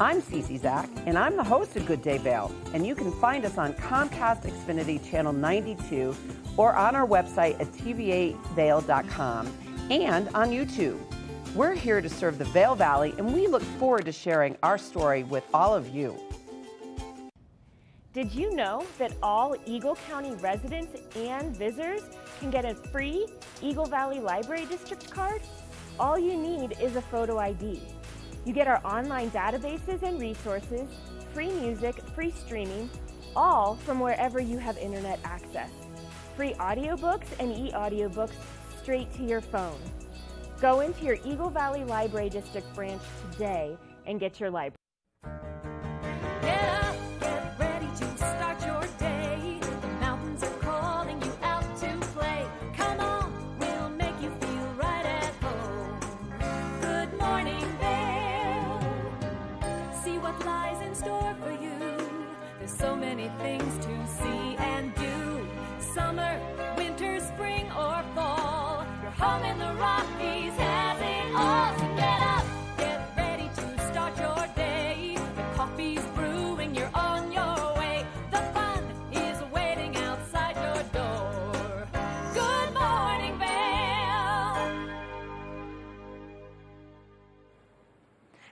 I'm Cece Zach, and I'm the host of Good Day Vail, and you can find us on Comcast Xfinity Channel 92 or on our website at tvavail.com and on YouTube. We're here to serve the Vail Valley, and we look forward to sharing our story with all of you. Did you know that all Eagle County residents and visitors can get a free Eagle Valley Library District card? All you need is a photo ID. You get our online databases and resources, free music, free streaming, all from wherever you have internet access. Free audiobooks and e-audiobooks straight to your phone. Go into your Eagle Valley Library District branch today and get your library. Get up, get ready to start your day. The mountains are calling you out to play. Come on, we'll make you feel right at home. Good morning, Vail. See what lies in store for you. There's so many things to see and do. Summer, winter, spring, or fall. Your home in the Rockies has it all. So get up, get ready to start your day. The coffee's brewing, you're on your way. The fun is waiting outside your door. Good morning, Vail.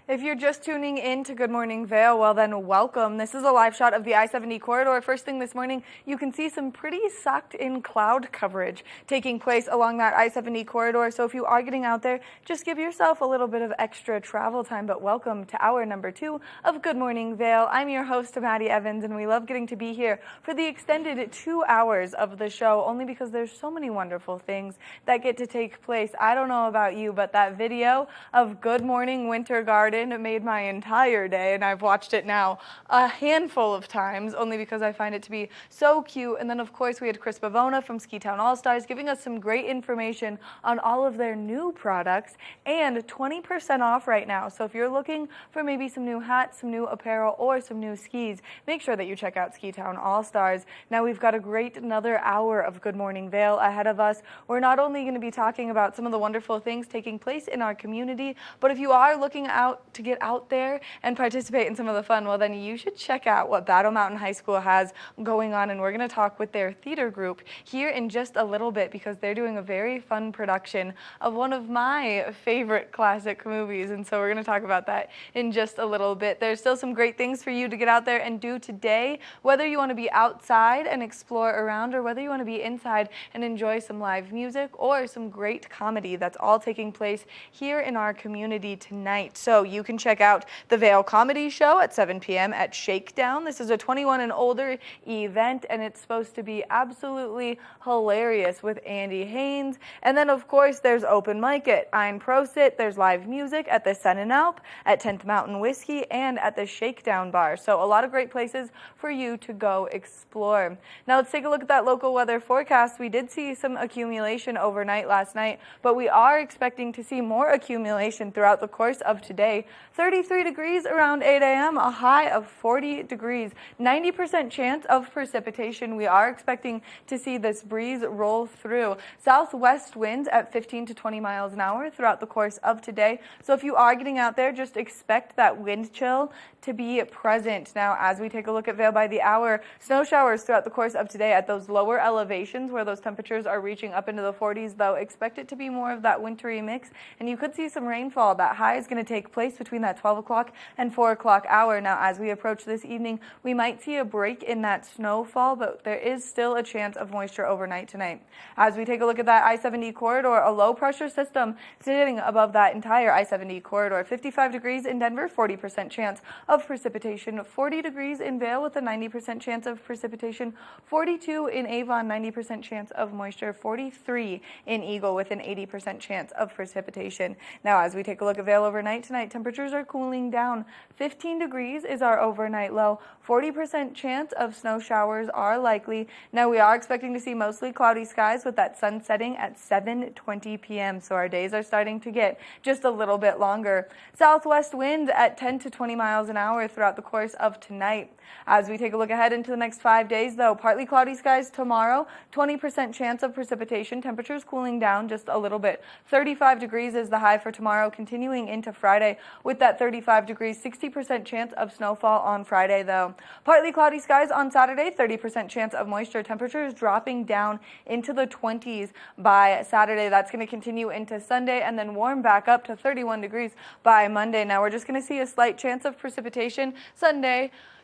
If you're just tuning in to Good Morning Vail, well then welcome. This is a live shot of the I-70 corridor. First thing this morning, you can see some pretty sucked in cloud coverage taking place along that I-70 corridor. So if you are getting out there, just give yourself a little bit of extra travel time. But welcome to hour number 2 of Good Morning Vail. I'm your host, Maddie Evans, and we love getting to be here for the extended 2 hours of the show, only because there's so many wonderful things that get to take place. I don't know about you, but that video of Good Morning Winter Garden made my entire day, and I've watched it now a handful of times, only because I find it to be so cute. And then, of course, we had Chris Bavona from Ski Town All-Stars giving us some great information on all of their new products, and 20% off right now. So if you're looking for maybe some new hats, some new apparel, or some new skis, make sure that you check out Ski Town All-Stars. Now we've got a great another hour of Good Morning Vail ahead of us. We're not only going to be talking about some of the wonderful things taking place in our community, but if you are looking out to get out there and participate in some of the fun, well then you should check out what Battle Mountain High School has going on, and we're going to talk with their theater group here in just a little bit, because they're doing a very fun production of one of my favorite classic movies, and so we're going to talk about that in just a little bit. There's still some great things for you to get out there and do today, whether you want to be outside and explore around, or whether you want to be inside and enjoy some live music or some great comedy. That's all taking place here in our community tonight. So you can check out the Vail Comedy Show at 7 p.m. at Shakedown. This is a 21 and older event, and it's supposed to be absolutely hilarious with Andy Haynes. And then, of course, there's open mic at Ein Prosit. There's live music at the Sun and Alp, at 10th Mountain Whiskey, and at the Shakedown Bar. So a lot of great places for you to go explore. Now let's take a look at that local weather forecast. We did see some accumulation overnight last night, but we are expecting to see more accumulation throughout the course of today. 33 degrees around 8 a.m., a high of 40 degrees. 90% chance of precipitation. We are expecting to see this breeze roll through. Southwest winds at 15 to 20 miles an hour throughout the course of today. So if you are getting out there, just expect that wind chill to be present. Now, as we take a look at Vail by the hour, snow showers throughout the course of today at those lower elevations where those temperatures are reaching up into the 40s, though expect it to be more of that wintry mix, and you could see some rainfall. That high is going to take place between that 12 o'clock and 4 o'clock hour. Now, as we approach this evening, we might see a break in that snowfall, but there is still a chance of moisture overnight tonight. As we take a look at that I-70 corridor, a low pressure system sitting above that entire I-70 corridor. 55 degrees in Denver, 40% chance of precipitation. 40 degrees in Vail with a 90% chance of precipitation. 42 in Avon, 90% chance of moisture. 43 in Eagle with an 80% chance of precipitation. Now, as we take a look at Vail overnight tonight, temperatures are cooling down. 15 degrees is our overnight low. 40% chance of snow showers are likely. Now, we are expecting to see mostly cloudy skies with that sun setting at 7:20 p.m. So our days are starting to get just a little bit longer. Southwest winds at 10 to 20 miles an hour throughout the course of tonight. As we take a look ahead into the next 5 days, though, partly cloudy skies tomorrow, 20% chance of precipitation, temperatures cooling down just a little bit. 35 degrees is the high for tomorrow, continuing into Friday with that 35 degrees, 60% chance of snowfall on Friday, though. Partly cloudy skies on Saturday, 30% chance of moisture, temperatures dropping down into the 20s by Saturday. That's going to continue into Sunday and then warm back up to 31 degrees by Monday. Now, we're just going to see a slight chance of precipitation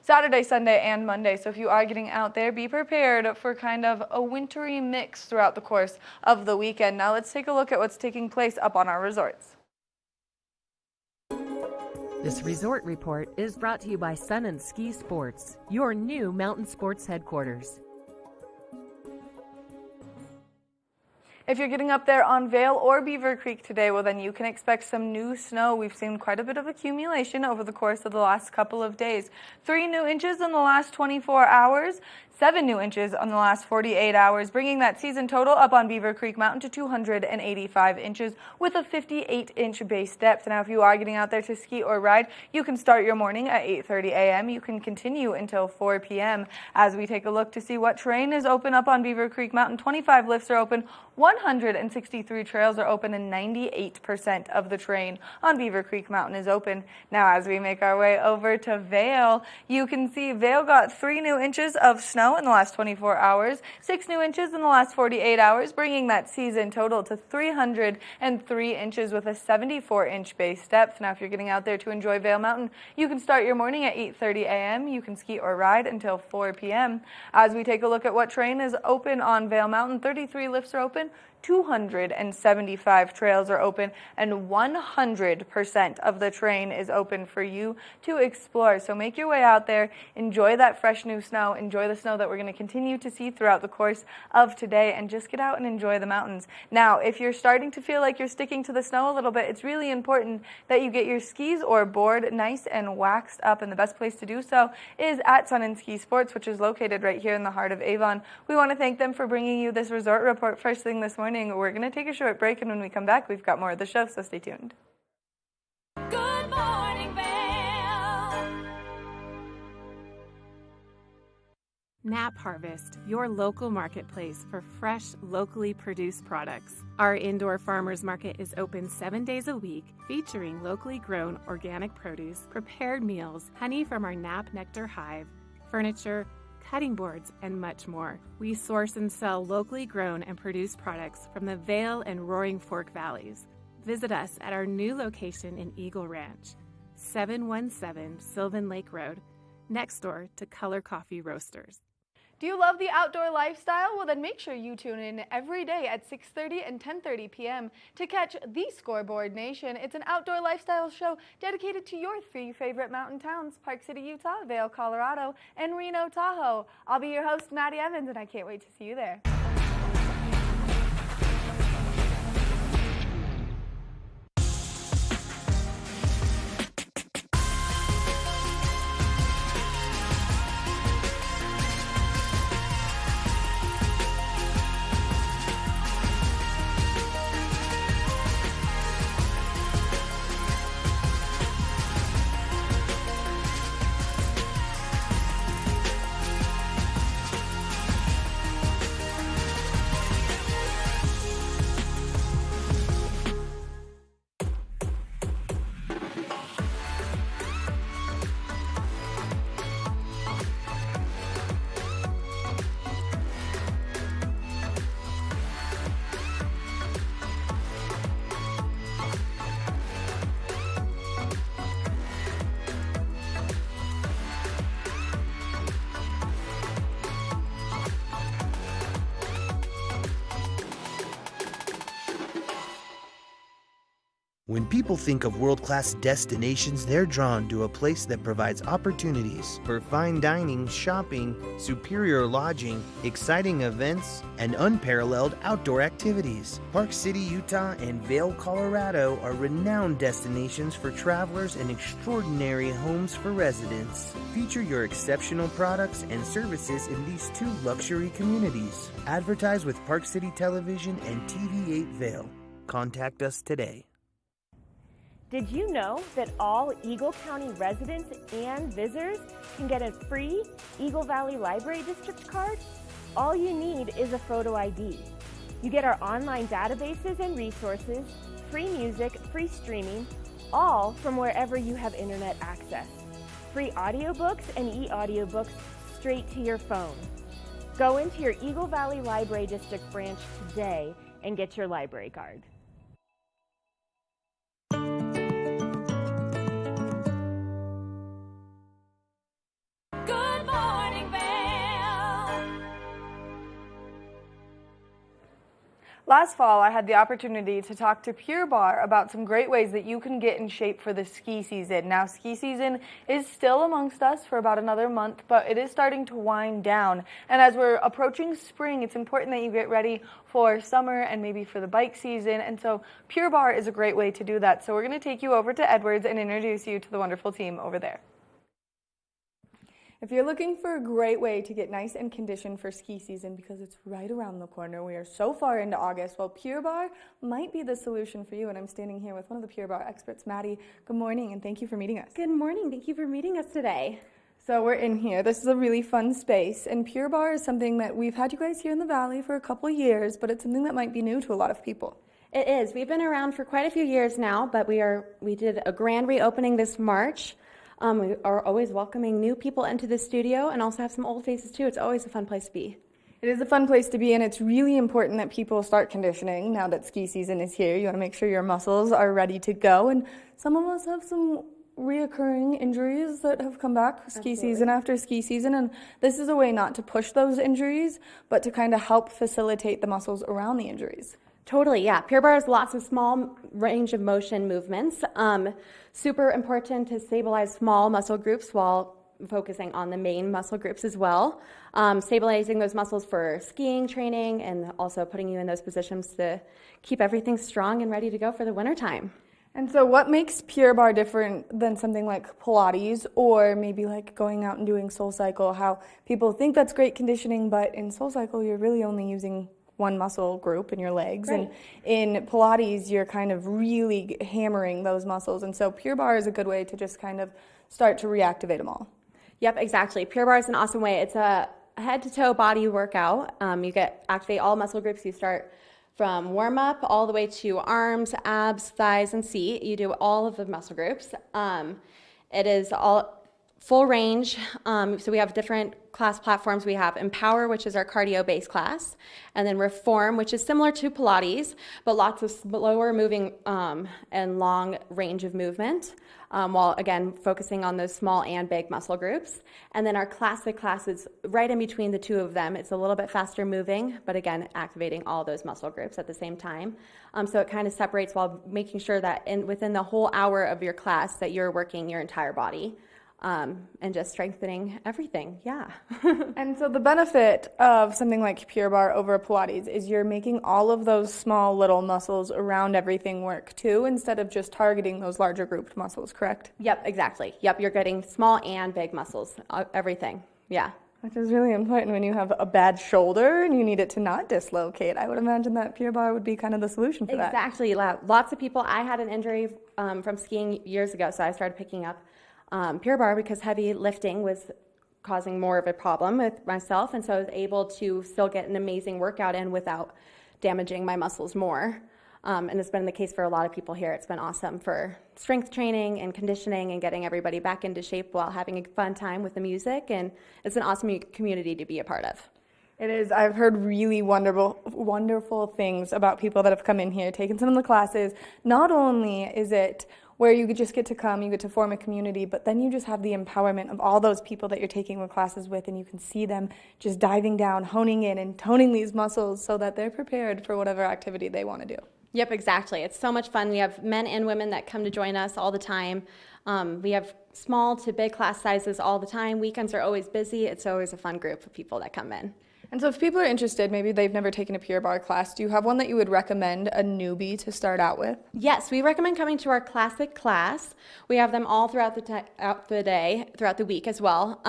Saturday, Sunday, and Monday. So if you are getting out there, be prepared for kind of a wintry mix throughout the course of the weekend. Now let's take a look at what's taking place up on our resorts. This resort report is brought to you by Sun and Ski Sports, your new mountain sports headquarters. If you're getting up there on Vail or Beaver Creek today, well, then you can expect some new snow. We've seen quite a bit of accumulation over the course of the last couple of days. 3 new inches in the last 24 hours. 7 new inches on the last 48 hours, bringing that season total up on Beaver Creek Mountain to 285 inches with a 58-inch base depth. Now, if you are getting out there to ski or ride, you can start your morning at 8:30 a.m. You can continue until 4 p.m. as we take a look to see what terrain is open up on Beaver Creek Mountain. 25 lifts are open, 163 trails are open, and 98% of the terrain on Beaver Creek Mountain is open. Now, as we make our way over to Vail, you can see Vail got 3 new inches of snow in the last 24 hours, 6 new inches in the last 48 hours, bringing that season total to 303 inches with a 74-inch base depth. Now, if you're getting out there to enjoy Vail Mountain, you can start your morning at 8:30 a.m. You can ski or ride until 4 p.m. As we take a look at what terrain is open on Vail Mountain, 33 lifts are open, 275 trails are open, and 100% of the terrain is open for you to explore. So make your way out there, enjoy that fresh new snow, enjoy the snow that we're going to continue to see throughout the course of today, and just get out and enjoy the mountains. Now, if you're starting to feel like you're sticking to the snow a little bit, it's really important that you get your skis or board nice and waxed up, and the best place to do so is at Sun and Ski Sports, which is located right here in the heart of Avon. We want to thank them for bringing you this resort report first thing this morning. We're going to take a short break, and when we come back, we've got more of the show, so stay tuned. Good Morning Vail. Nap Harvest, your local marketplace for fresh, locally produced products. Our indoor farmers market is open 7 days a week, featuring locally grown organic produce, prepared meals, honey from our Nap Nectar hive, furniture, cutting boards, and much more. We source and sell locally grown and produced products from the Vail and Roaring Fork Valleys. Visit us at our new location in Eagle Ranch, 717 Sylvan Lake Road, next door to Color Coffee Roasters. Do you love the outdoor lifestyle? Well, then make sure you tune in every day at 6:30 and 10:30 p.m. to catch The Scoreboard Nation. It's an outdoor lifestyle show dedicated to your 3 favorite mountain towns: Park City, Utah, Vail, Colorado, and Reno, Tahoe. I'll be your host, Maddie Evans, and I can't wait to see you there. When people think of world-class destinations, they're drawn to a place that provides opportunities for fine dining, shopping, superior lodging, exciting events, and unparalleled outdoor activities. Park City, Utah, and Vail, Colorado are renowned destinations for travelers and extraordinary homes for residents. Feature your exceptional products and services in these two luxury communities. Advertise with Park City Television and TV8 Vail. Contact us today. Did you know that all Eagle County residents and visitors can get a free Eagle Valley Library District card? All you need is a photo ID. You get our online databases and resources, free music, free streaming, all from wherever you have internet access. Free audiobooks and e-audiobooks straight to your phone. Go into your Eagle Valley Library District branch today and get your library card. Good Morning Vail. Last fall, I had the opportunity to talk to Pure Barre about some great ways that you can get in shape for the ski season. Now, ski season is still amongst us for about another month, but it is starting to wind down. And as we're approaching spring, it's important that you get ready for summer and maybe for the bike season. And so Pure Barre is a great way to do that. So we're going to take you over to Edwards and introduce you to the wonderful team over there. If you're looking for a great way to get nice and conditioned for ski season because it's right around the corner, we are so far into August, well, Pure Barre might be the solution for you. And I'm standing here with one of the Pure Barre experts, Maddie. Good morning, and thank you for meeting us. Good morning. Thank you for meeting us today. So we're in here. This is a really fun space, and Pure Barre is something that we've had you guys here in the Valley for a couple of years, but it's something that might be new to a lot of people. It is. We've been around for quite a few years now, but we did a grand reopening this March. We are always welcoming new people into the studio and also have some old faces too. It's always a fun place to be. It is a fun place to be, and it's really important that people start conditioning now that ski season is here. You want to make sure your muscles are ready to go, and some of us have some reoccurring injuries that have come back season after ski season, and this is a way not to push those injuries, but to kind of help facilitate the muscles around the injuries. Totally, yeah. Pure Barre has lots of small range of motion movements. Super important to stabilize small muscle groups while focusing on the main muscle groups as well. Stabilizing those muscles for skiing training and also putting you in those positions to keep everything strong and ready to go for the wintertime. And so what makes Pure Barre different than something like Pilates or maybe like going out and doing SoulCycle? How people think that's great conditioning, but in SoulCycle you're really only using one muscle group in your legs. Right. And in Pilates, you're kind of really hammering those muscles. And so Pure Barre is a good way to just kind of start to reactivate them all. Yep, exactly. Pure Barre is an awesome way. It's a head-to-toe body workout. You activate all muscle groups. You start from warm-up all the way to arms, abs, thighs, and seat. You do all of the muscle groups. It is all full range. So we have different class platforms. We have Empower, which is our cardio-based class, and then Reform, which is similar to Pilates, but lots of slower moving and long range of movement, while again focusing on those small and big muscle groups. And then our classic class is right in between the two of them. It's a little bit faster moving, but again activating all those muscle groups at the same time. So it kind of separates while making sure that within the whole hour of your class that you're working your entire body. And just strengthening everything, yeah. And so the benefit of something like Pure Barre over Pilates is you're making all of those small little muscles around everything work too, instead of just targeting those larger grouped muscles, correct? Yep, exactly. Yep, you're getting small and big muscles, everything, yeah. Which is really important when you have a bad shoulder and you need it to not dislocate. I would imagine that Pure Barre would be kind of the solution for that. Exactly. Lots of people, I had an injury from skiing years ago, so I started picking up Pure Barre because heavy lifting was causing more of a problem with myself, and so I was able to still get an amazing workout in without damaging my muscles more. And it's been the case for a lot of people here. It's been awesome for strength training and conditioning and getting everybody back into shape while having a fun time with the music, and it's an awesome community to be a part of. It is. I've heard really wonderful things about people that have come in here, taken some of the classes. Not only is it where you just get to come, you get to form a community, but then you just have the empowerment of all those people that you're taking the classes with, and you can see them just diving down, honing in, and toning these muscles so that they're prepared for whatever activity they want to do. Yep, exactly. It's so much fun. We have men and women that come to join us all the time. We have small to big class sizes all the time. Weekends are always busy. It's always a fun group of people that come in. And so if people are interested, maybe they've never taken a Pure Barre class, do you have one that you would recommend a newbie to start out with? Yes, we recommend coming to our classic class. We have them all throughout throughout the week as well.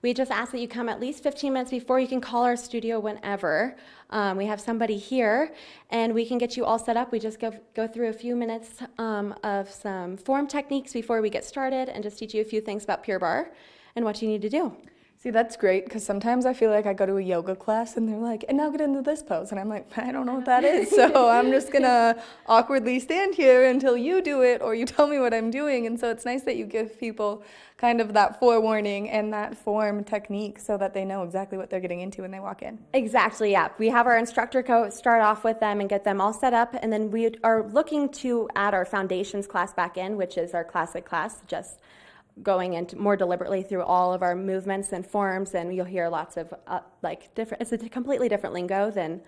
We just ask that you come at least 15 minutes before. You can call our studio whenever. We have somebody here, and we can get you all set up. We just go through a few minutes of some form techniques before we get started and just teach you a few things about Pure Barre and what you need to do. See, that's great, because sometimes I feel like I go to a yoga class and they're like, and now get into this pose. And I'm like, I don't know what that is. So I'm just going to awkwardly stand here until you do it or you tell me what I'm doing. And so it's nice that you give people kind of that forewarning and that form technique so that they know exactly what they're getting into when they walk in. Exactly, yeah. We have our instructor coach start off with them and get them all set up. And then we are looking to add our foundations class back in, which is our classic class, just going into more deliberately through all of our movements and forms, and you'll hear lots of different, it's a completely different lingo than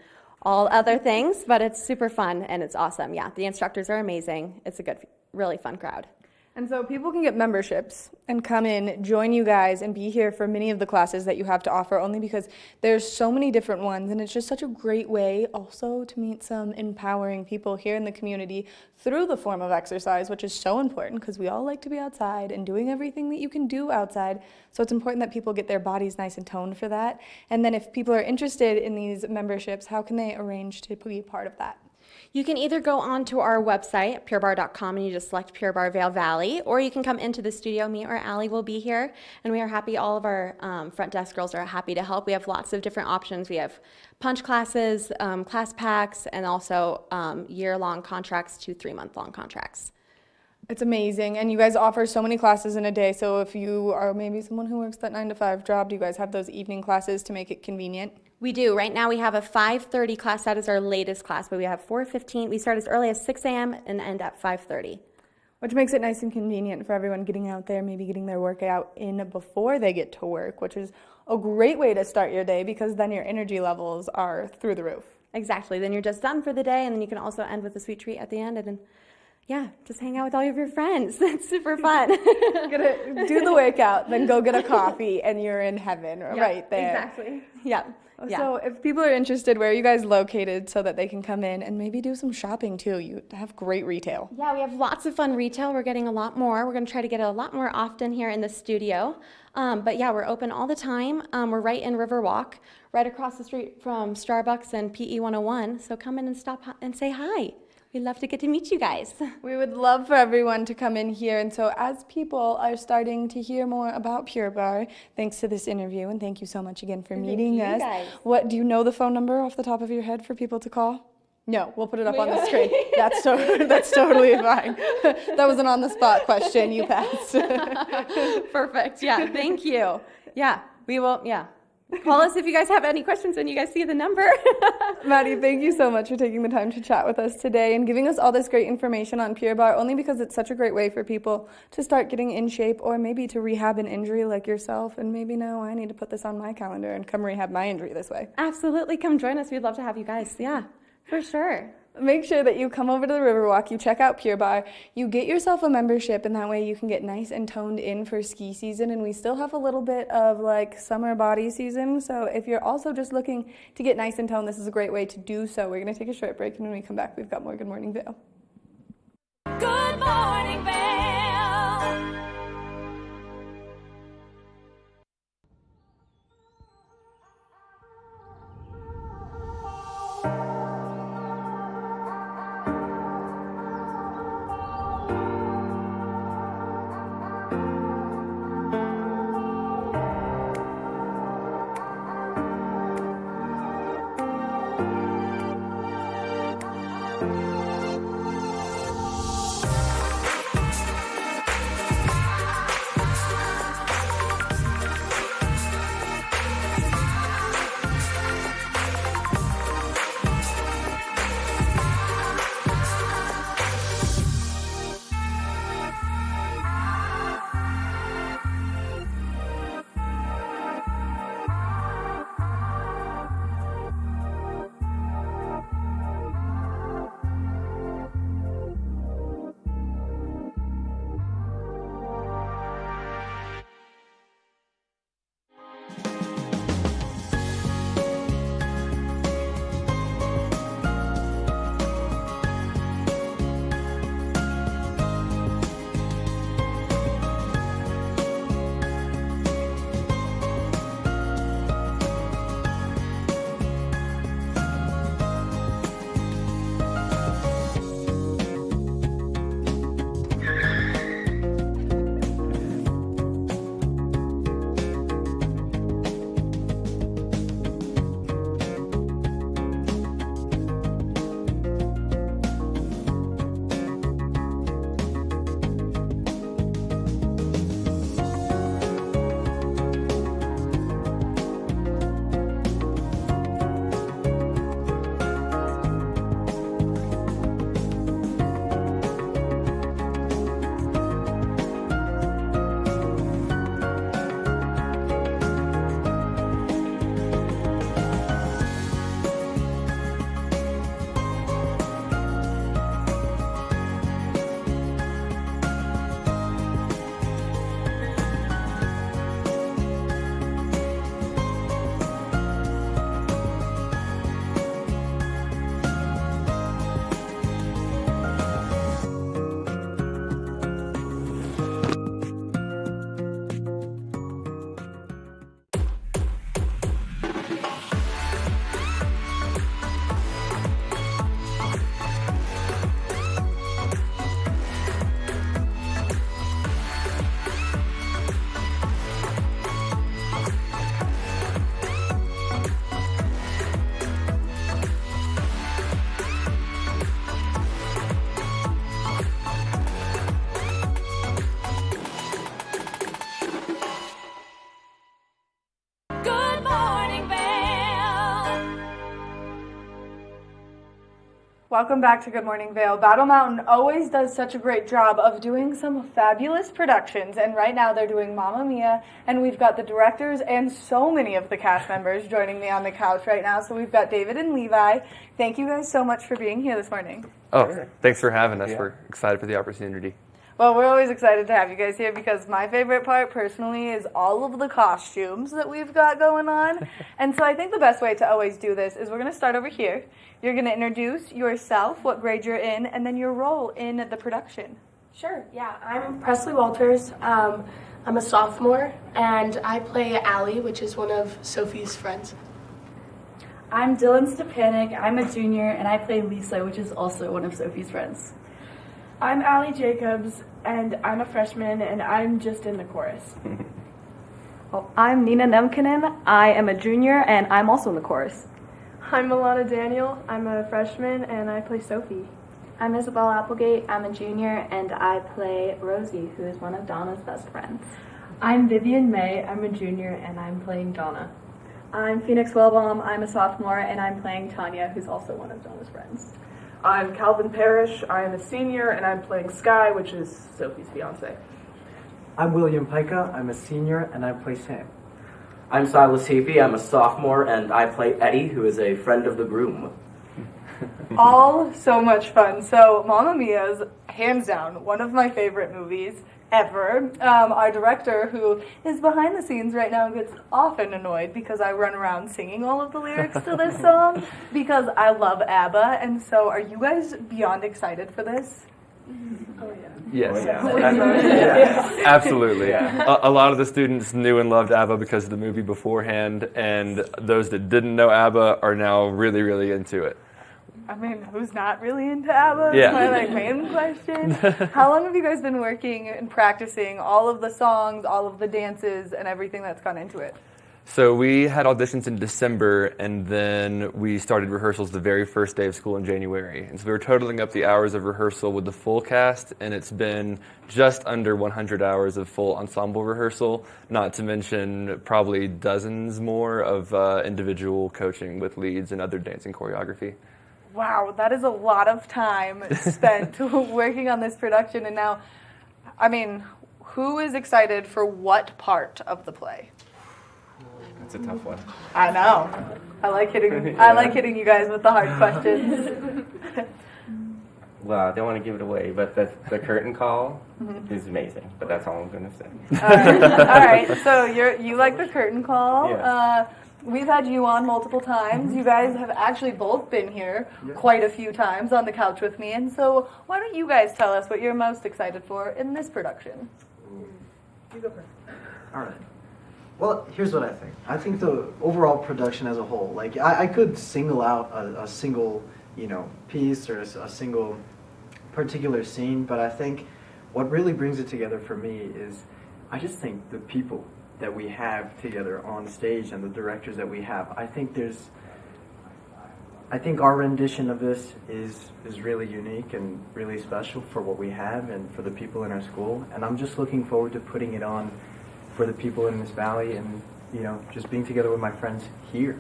all other things, but it's super fun and it's awesome. Yeah, the instructors are amazing. It's a good, really fun crowd. And so people can get memberships and come in, join you guys, and be here for many of the classes that you have to offer, only because there's so many different ones, and it's just such a great way also to meet some empowering people here in the community through the form of exercise, which is so important because we all like to be outside and doing everything that you can do outside. So it's important that people get their bodies nice and toned for that. And then if people are interested in these memberships, how can they arrange to be part of that? You can either go onto our website, purebarre.com, and you just select Pure Barre Vail Valley, or you can come into the studio. Me or Allie will be here, and we are happy. All of our front desk girls are happy to help. We have lots of different options. We have punch classes, class packs, and also year-long contracts to 3-month-long contracts. It's amazing, and you guys offer so many classes in a day, so if you are maybe someone who works that 9-to-5 job, do you guys have those evening classes to make it convenient? We do. Right now we have a 5:30 class. That is our latest class, but we have 4:15. We start as early as 6 a.m. and end at 5:30. Which makes it nice and convenient for everyone getting out there, maybe getting their workout in before they get to work, which is a great way to start your day because then your energy levels are through the roof. Exactly. Then you're just done for the day, and then you can also end with a sweet treat at the end, and then yeah, just hang out with all of your friends. That's super fun. Gonna do the workout, then go get a coffee, and you're in heaven right there. Exactly. Yeah. So if people are interested, where are you guys located so that they can come in and maybe do some shopping too? You have great retail. Yeah, we have lots of fun retail. We're getting a lot more. We're going to try to get it a lot more often here in the studio. But yeah, we're open all the time. We're right in Riverwalk, right across the street from Starbucks and PE 101. So come in and stop and say hi. We'd love to get to meet you guys. We would love for everyone to come in here. And so as people are starting to hear more about Pure Barre, thanks to this interview, and thank you so much again for meeting us. Guys. What, do you know the phone number off the top of your head for people to call? No, we'll put it up on the screen. That's totally fine. That was an on-the-spot question. You passed. Perfect. Yeah, thank you. Yeah, we will, yeah. Call us if you guys have any questions and you guys see the number. Maddie, thank you so much for taking the time to chat with us today and giving us all this great information on Pure Barre, only because it's such a great way for people to start getting in shape or maybe to rehab an injury like yourself. And maybe now I need to put this on my calendar and come rehab my injury this way. Absolutely. Come join us. We'd love to have you guys. Yeah, for sure. Make sure that you come over to the Riverwalk, you check out Pure Barre, you get yourself a membership, and that way you can get nice and toned in for ski season. And we still have a little bit of like summer body season, so if you're also just looking to get nice and toned, this is a great way to do so. We're going to take a short break, and when we come back, we've got more Good Morning Vail. Good Morning Vail. Welcome back to Good Morning Vail. Battle Mountain always does such a great job of doing some fabulous productions, and right now they're doing Mamma Mia, and we've got the directors and so many of the cast members joining me on the couch right now. So we've got David and Levi. Thank you guys so much for being here this morning. Oh, thanks for having us. We're excited for the opportunity. Well, we're always excited to have you guys here because my favorite part personally is all of the costumes that we've got going on. And so I think the best way to always do this is we're going to start over here. You're going to introduce yourself, what grade you're in, and then your role in the production. Sure, yeah. I'm Presley Walters. I'm a sophomore, and I play Allie, which is one of Sophie's friends. I'm Dylan Stepanek. I'm a junior, and I play Lisa, which is also one of Sophie's friends. I'm Allie Jacobs, and I'm a freshman, and I'm just in the chorus. Well, I'm Nina Nemkinen. I am a junior, and I'm also in the chorus. I'm Milana Daniel. I'm a freshman, and I play Sophie. I'm Isabel Applegate. I'm a junior, and I play Rosie, who is one of Donna's best friends. I'm Vivian May. I'm a junior, and I'm playing Donna. I'm Phoenix Wellbaum. I'm a sophomore, and I'm playing Tanya, who's also one of Donna's friends. I'm Calvin Parrish. I'm a senior, and I'm playing Sky, which is Sophie's fiance. I'm William Pica. I'm a senior, and I play Sam. I'm Silas Heapy. I'm a sophomore, and I play Eddie, who is a friend of the groom. All so much fun. So Mamma Mia is hands down one of my favorite movies ever. Our director, who is behind the scenes right now, gets often annoyed because I run around singing all of the lyrics to this song because I love ABBA. And so are you guys beyond excited for this? Oh, yeah. Yes, Oh, yeah. absolutely. Yeah. A lot of the students knew and loved ABBA because of the movie beforehand, and those that didn't know ABBA are now really, really into it. I mean, who's not really into ABBA? Yeah. That's my main question. How long have you guys been working and practicing all of the songs, all of the dances, and everything that's gone into it? So we had auditions in December, and then we started rehearsals the very first day of school in January. And so we were totaling up the hours of rehearsal with the full cast, and it's been just under 100 hours of full ensemble rehearsal, not to mention probably dozens more of individual coaching with leads and other dancing choreography. Wow, that is a lot of time spent working on this production. And now, I mean, who is excited for what part of the play? That's a tough one. I know. I like hitting you guys with the hard questions. Well, I don't want to give it away, but the curtain call is amazing. But that's all I'm going to say. All right. So you like the curtain call. Yes. We've had you on multiple times. You guys have actually both been here quite a few times on the couch with me. And so why don't you guys tell us what you're most excited for in this production? You go first. All right. Well, here's what I think. I think the overall production as a whole, like I could single out a single, piece or a single particular scene, but I think what really brings it together for me is I just think the people that we have together on stage and the directors that we have. I think our rendition of this is really unique and really special for what we have and for the people in our school. And I'm just looking forward to putting it on for the people in this valley and, just being together with my friends here.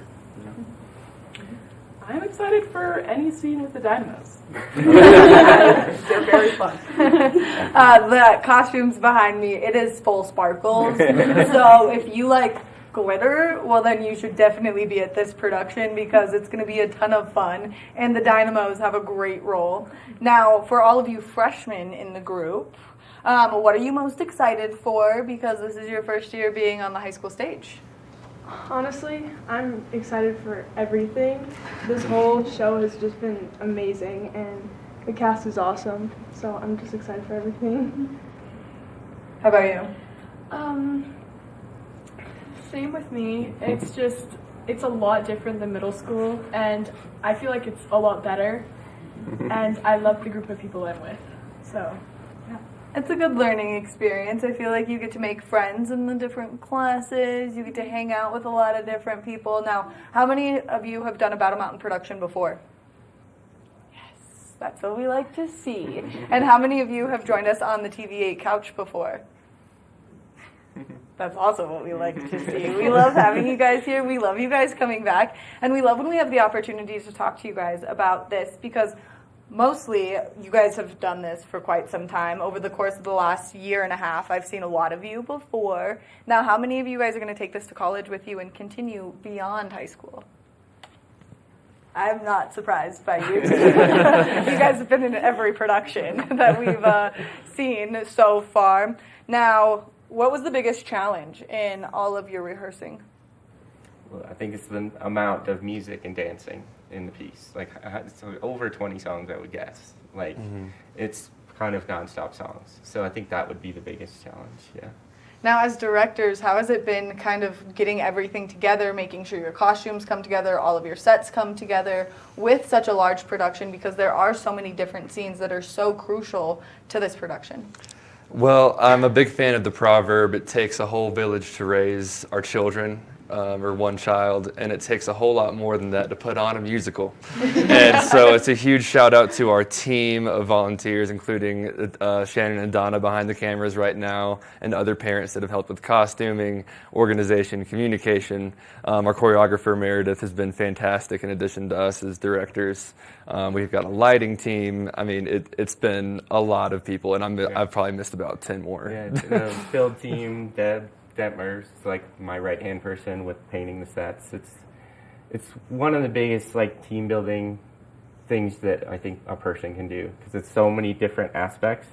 I'm excited for any scene with the dynamos. They're very fun. The costumes behind me, it is full sparkles. So if you like glitter, well then you should definitely be at this production because it's going to be a ton of fun and the dynamos have a great role. Now, for all of you freshmen in the group, what are you most excited for because this is your first year being on the high school stage? Honestly, I'm excited for everything. This whole show has just been amazing, and the cast is awesome, so I'm just excited for everything. How about you? Same with me. It's a lot different than middle school, and I feel like it's a lot better, and I love the group of people I'm with, so. It's a good learning experience. I feel like you get to make friends in the different classes. You get to hang out with a lot of different people. Now, how many of you have done a Battle Mountain production before? Yes, that's what we like to see. And how many of you have joined us on the TV8 couch before? That's also what we like to see. We love having you guys here. We love you guys coming back. And we love when we have the opportunity to talk to you guys about this because mostly, you guys have done this for quite some time. Over the course of the last year and a half, I've seen a lot of you before. Now, how many of you guys are going to take this to college with you and continue beyond high school? I'm not surprised by you two. You guys have been in every production that we've seen so far. Now, what was the biggest challenge in all of your rehearsing? Well, I think it's the amount of music and dancing in the piece. Like, so over 20 songs, I would guess. Like, it's kind of nonstop songs. So I think that would be the biggest challenge, yeah. Now, as directors, how has it been kind of getting everything together, making sure your costumes come together, all of your sets come together with such a large production, because there are so many different scenes that are so crucial to this production? Well, I'm a big fan of the proverb, it takes a whole village to raise our children. Or one child, and it takes a whole lot more than that to put on a musical. And so it's a huge shout out to our team of volunteers, including Shannon and Donna behind the cameras right now, and other parents that have helped with costuming, organization, communication. Our choreographer Meredith has been fantastic in addition to us as directors. We've got a lighting team. I mean, it's been a lot of people, and I've probably missed about 10 more. Yeah, the build team, Deb Detmer's like my right-hand person with painting the sets. It's one of the biggest like team building things that I think a person can do, because it's so many different aspects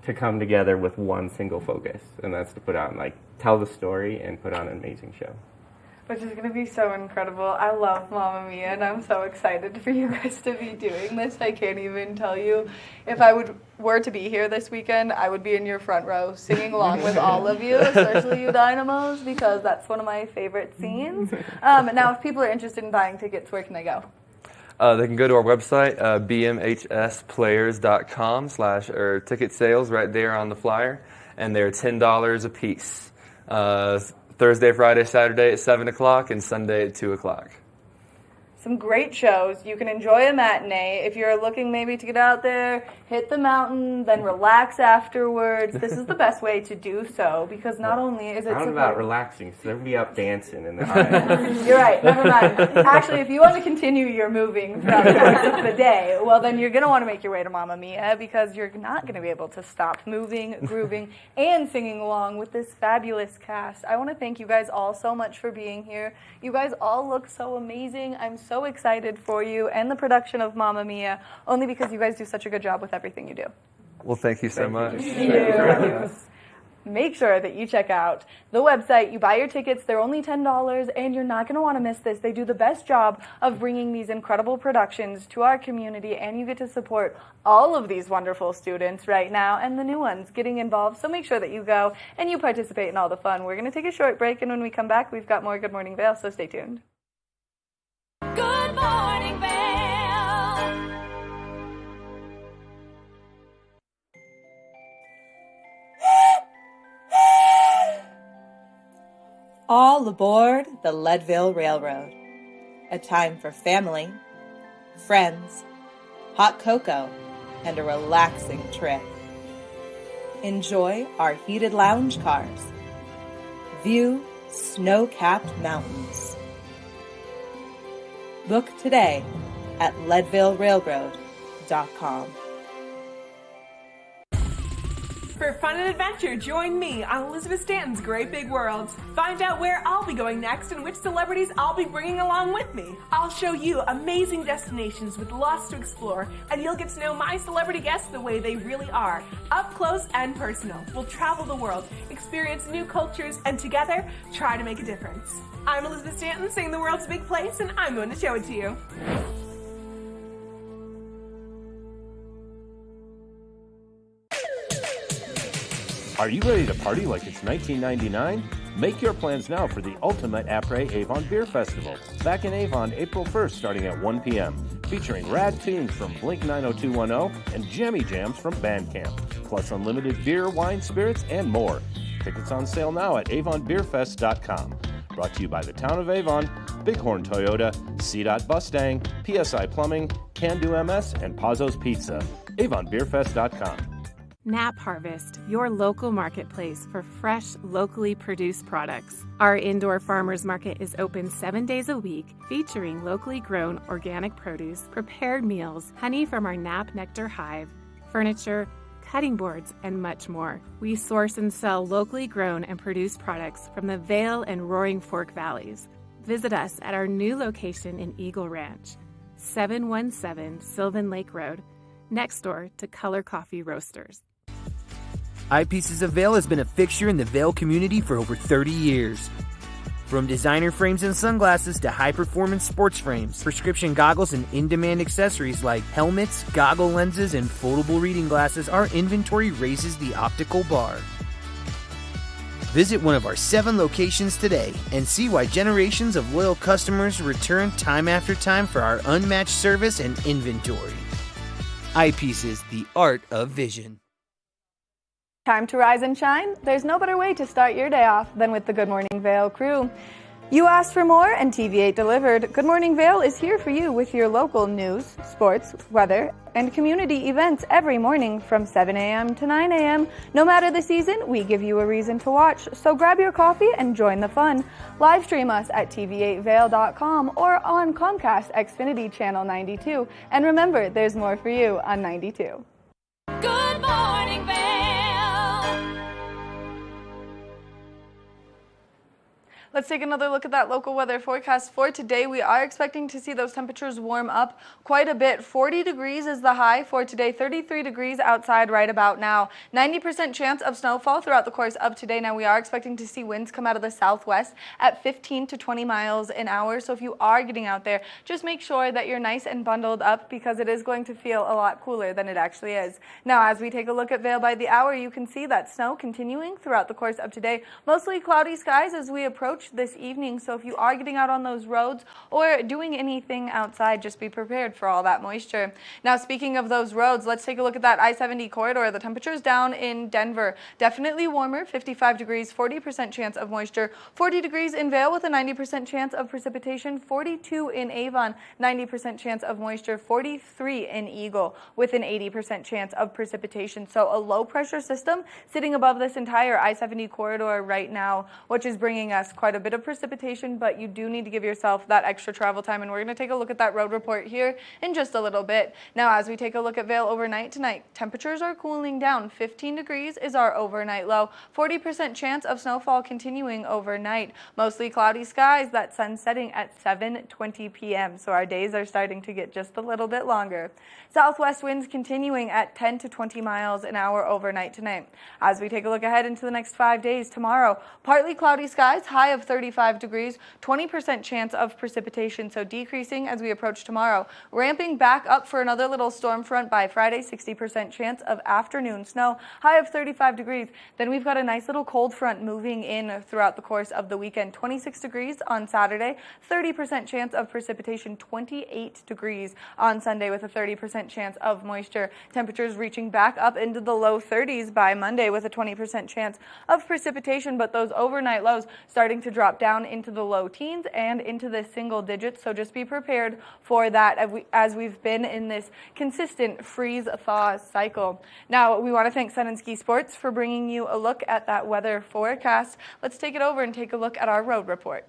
to come together with one single focus, and that's to put on tell the story and put on an amazing show. Which is going to be so incredible. I love Mamma Mia, and I'm so excited for you guys to be doing this. I can't even tell you. If I were to be here this weekend, I would be in your front row singing along with all of you, especially you Dynamos, because that's one of my favorite scenes. Now, if people are interested in buying tickets, where can they go? They can go to our website, bmhsplayers.com/ or ticket sales right there on the flyer, and they're $10 a piece. Thursday, Friday, Saturday at 7 o'clock, and Sunday at 2 o'clock. Some great shows. You can enjoy a matinee. If you're looking maybe to get out there, hit the mountain, then relax afterwards. This is the best way to do so, because not only is it... How about relaxing? So they'll be up dancing in the aisle. You're right. Never mind. Actually, if you want to continue your moving throughout the course of the day, well, then you're going to want to make your way to Mamma Mia, because you're not going to be able to stop moving, grooving, and singing along with this fabulous cast. I want to thank you guys all so much for being here. You guys all look so amazing. I'm so excited for you and the production of Mamma Mia, only because you guys do such a good job with everything you do. Well, thank you so much. Thank you. Make sure that you check out the website. You buy your tickets. They're only $10, and you're not going to want to miss this. They do the best job of bringing these incredible productions to our community, and you get to support all of these wonderful students right now and the new ones getting involved. So make sure that you go and you participate in all the fun. We're going to take a short break, and when we come back, we've got more Good Morning Vail, so stay tuned. Good Morning Vail. All aboard the Leadville Railroad. A time for family, friends, hot cocoa, and a relaxing trip. Enjoy our heated lounge cars. View snow-capped mountains. Book today at leadvillerailroad.com. For fun and adventure, join me on Elizabeth Stanton's Great Big World. Find out where I'll be going next and which celebrities I'll be bringing along with me. I'll show you amazing destinations with lots to explore, and you'll get to know my celebrity guests the way they really are, up close and personal. We'll travel the world, experience new cultures, and together, try to make a difference. I'm Elizabeth Stanton, saying the world's a big place, and I'm going to show it to you. Are you ready to party like it's 1999? Make your plans now for the ultimate Après-Avon Beer Festival, back in Avon April 1st starting at 1 p.m., featuring rad tunes from Blink 90210 and jammy jams from Bandcamp, plus unlimited beer, wine, spirits, and more. Tickets on sale now at avonbeerfest.com. Brought to you by the Town of Avon, Bighorn Toyota, CDOT Bustang, PSI Plumbing, Can Do MS, and Pazzo's Pizza. avonbeerfest.com. Nap Harvest, your local marketplace for fresh, locally produced products. Our indoor farmers market is open 7 days a week, featuring locally grown organic produce, prepared meals, honey from our Nap Nectar hive, furniture, cutting boards, and much more. We source and sell locally grown and produced products from the Vail and Roaring Fork Valleys. Visit us at our new location in Eagle Ranch, 717 Sylvan Lake Road, next door to Color Coffee Roasters. Eyepieces of Vail has been a fixture in the Vail community for over 30 years. From designer frames and sunglasses to high-performance sports frames, prescription goggles, and in-demand accessories like helmets, goggle lenses, and foldable reading glasses, our inventory raises the optical bar. Visit one of our 7 locations today and see why generations of loyal customers return time after time for our unmatched service and inventory. Eyepieces, the art of vision. Time to rise and shine? There's no better way to start your day off than with the Good Morning Vail crew. You asked for more and TV8 delivered. Good Morning Vail is here for you with your local news, sports, weather, and community events every morning from 7 a.m. to 9 a.m. No matter the season, we give you a reason to watch, so grab your coffee and join the fun. Live stream us at tv8vail.com or on Comcast Xfinity Channel 92. And remember, there's more for you on 92. Good Morning Vail. Let's take another look at that local weather forecast for today. We are expecting to see those temperatures warm up quite a bit. 40 degrees is the high for today, 33 degrees outside right about now. 90% chance of snowfall throughout the course of today. Now we are expecting to see winds come out of the southwest at 15 to 20 miles an hour. So if you are getting out there, just make sure that you're nice and bundled up because it is going to feel a lot cooler than it actually is. Now as we take a look at Vail by the hour, you can see that snow continuing throughout the course of today. Mostly cloudy skies as we approach this evening, so if you are getting out on those roads or doing anything outside, just be prepared for all that moisture. Now speaking of those roads, let's take a look at that I-70 corridor. The temperatures down in Denver, definitely warmer, 55 degrees, 40% chance of moisture, 40 degrees in Vail with a 90% chance of precipitation, 42 in Avon, 90% chance of moisture, 43 in Eagle with an 80% chance of precipitation. So a low pressure system sitting above this entire I-70 corridor right now, which is bringing us quite a bit of precipitation, but you do need to give yourself that extra travel time, and we're going to take a look at that road report here in just a little bit. Now as we take a look at Vail overnight tonight, temperatures are cooling down. 15 degrees is our overnight low, 40% chance of snowfall continuing overnight, mostly cloudy skies, that sun setting at 7:20 p.m. so our days are starting to get just a little bit longer. Southwest winds continuing at 10 to 20 miles an hour overnight tonight. As we take a look ahead into the next 5 days, tomorrow partly cloudy skies, high of 35 degrees, 20% chance of precipitation, so decreasing as we approach tomorrow. Ramping back up for another little storm front by Friday, 60% chance of afternoon snow, high of 35 degrees. Then we've got a nice little cold front moving in throughout the course of the weekend. 26 degrees on Saturday, 30% chance of precipitation, 28 degrees on Sunday with a 30% chance of moisture. Temperatures reaching back up into the low 30s by Monday with a 20% chance of precipitation, but those overnight lows starting to drop down into the low teens and into the single digits, so just be prepared for that as we've been in this consistent freeze-thaw cycle. Now, we want to thank Sun and Ski Sports for bringing you a look at that weather forecast. Let's take it over and take a look at our road report.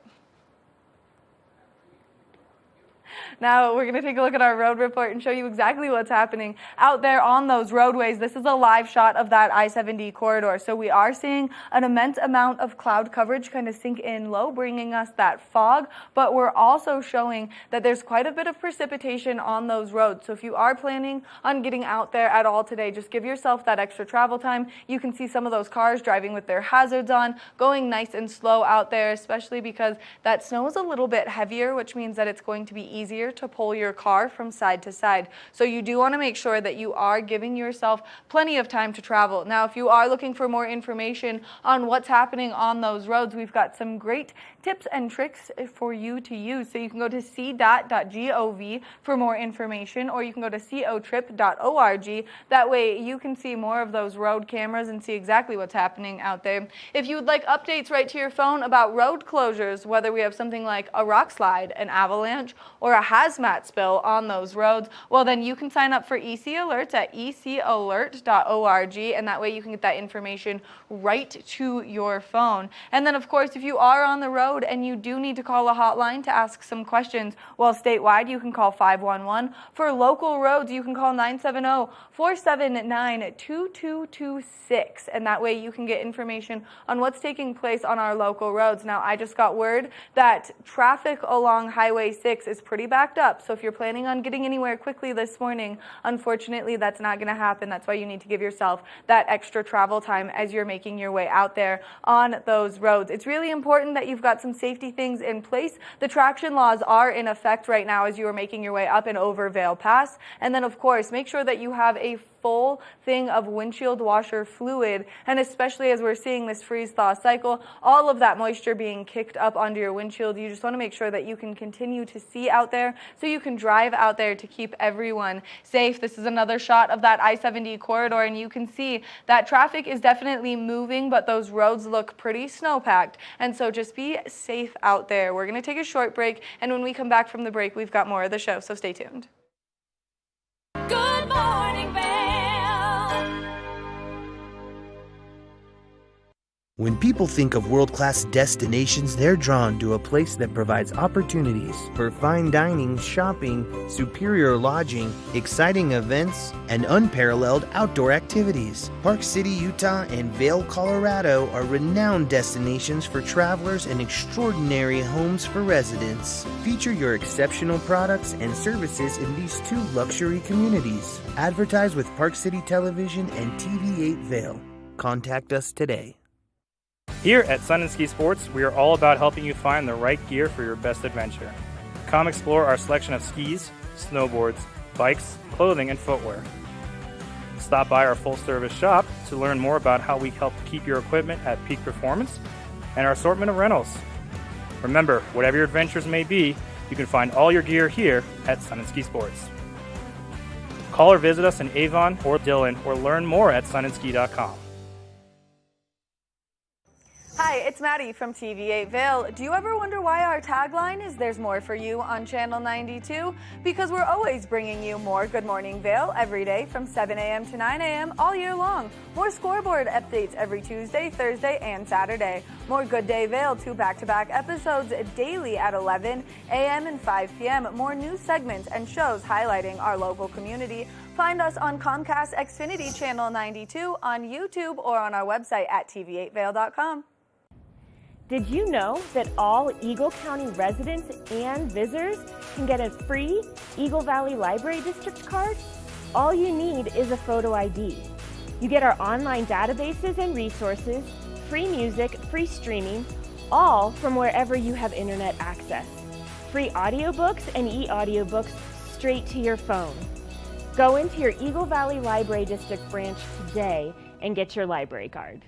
Now we're going to take a look at our road report and show you exactly what's happening out there on those roadways. This is a live shot of that I-70 corridor. So we are seeing an immense amount of cloud coverage kind of sink in low, bringing us that fog, but we're also showing that there's quite a bit of precipitation on those roads. So if you are planning on getting out there at all today, just give yourself that extra travel time. You can see some of those cars driving with their hazards on, going nice and slow out there, especially because that snow is a little bit heavier, which means that it's going to be easier to pull your car from side to side. So you do want to make sure that you are giving yourself plenty of time to travel. Now, if you are looking for more information on what's happening on those roads, we've got some great tips and tricks for you to use. So you can go to cdot.gov for more information, or you can go to cotrip.org. That way you can see more of those road cameras and see exactly what's happening out there. If you would like updates right to your phone about road closures, whether we have something like a rock slide, an avalanche, or a hazmat spill on those roads, well, then you can sign up for EC Alerts at ecalert.org, and that way you can get that information right to your phone. And then, of course, if you are on the road and you do need to call a hotline to ask some questions, well, statewide, you can call 511. For local roads, you can call 970-479-2226, and that way you can get information on what's taking place on our local roads. Now, I just got word that traffic along Highway 6 is pretty backed up, so if you're planning on getting anywhere quickly this morning, unfortunately, that's not going to happen. That's why you need to give yourself that extra travel time as you're making your way out there on those roads. It's really important that you've got some safety things in place. The traction laws are in effect right now as you are making your way up and over Vail Pass. And then, of course, make sure that you have a full thing of windshield washer fluid, and especially as we're seeing this freeze-thaw cycle, all of that moisture being kicked up onto your windshield, you just want to make sure that you can continue to see out there so you can drive out there to keep everyone safe. This is another shot of that I-70 corridor, and you can see that traffic is definitely moving, but those roads look pretty snow-packed, and so just be safe out there. We're going to take a short break, and when we come back from the break, we've got more of the show, so stay tuned. Good Morning Vail. When people think of world-class destinations, they're drawn to a place that provides opportunities for fine dining, shopping, superior lodging, exciting events, and unparalleled outdoor activities. Park City, Utah, and Vail, Colorado are renowned destinations for travelers and extraordinary homes for residents. Feature your exceptional products and services in these two luxury communities. Advertise with Park City Television and TV8 Vail. Contact us today. Here at Sun and Ski Sports, we are all about helping you find the right gear for your best adventure. Come explore our selection of skis, snowboards, bikes, clothing, and footwear. Stop by our full-service shop to learn more about how we help keep your equipment at peak performance and our assortment of rentals. Remember, whatever your adventures may be, you can find all your gear here at Sun and Ski Sports. Call or visit us in Avon or Dillon or learn more at sunandski.com. Hi, it's Maddie from TV8 Vail. Do you ever wonder why our tagline is "There's more for you" on Channel 92? Because we're always bringing you more Good Morning Vail every day from 7 a.m. to 9 a.m. all year long. More scoreboard updates every Tuesday, Thursday, and Saturday. More Good Day Vail, 2 back-to-back episodes daily at 11 a.m. and 5 p.m. More news segments and shows highlighting our local community. Find us on Comcast Xfinity Channel 92, on YouTube, or on our website at tv8vail.com. Did you know that all Eagle County residents and visitors can get a free Eagle Valley Library District card? All you need is a photo ID. You get our online databases and resources, free music, free streaming, all from wherever you have internet access. Free audiobooks and e-audiobooks straight to your phone. Go into your Eagle Valley Library District branch today and get your library card.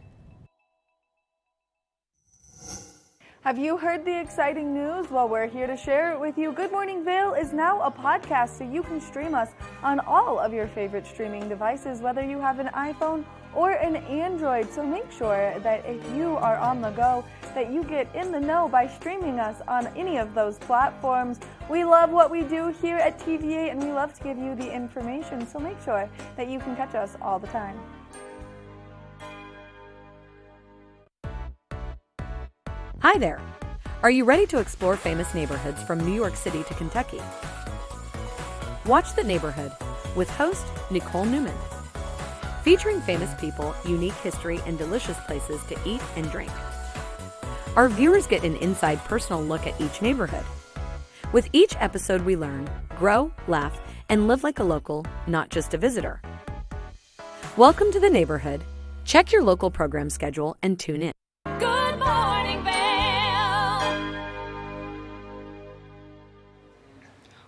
Have you heard the exciting news? Well, we're here to share it with you. Good Morning Vail is now a podcast, so you can stream us on all of your favorite streaming devices, whether you have an iPhone or an Android. So make sure that if you are on the go, that you get in the know by streaming us on any of those platforms. We love what we do here at TVA, and we love to give you the information, so make sure that you can catch us all the time. Hi there! Are you ready to explore famous neighborhoods from New York City to Kentucky? Watch The Neighborhood with host Nicole Newman. Featuring famous people, unique history, and delicious places to eat and drink. Our viewers get an inside personal look at each neighborhood. With each episode we learn, grow, laugh, and live like a local, not just a visitor. Welcome to The Neighborhood. Check your local program schedule and tune in. Good Morning Vail.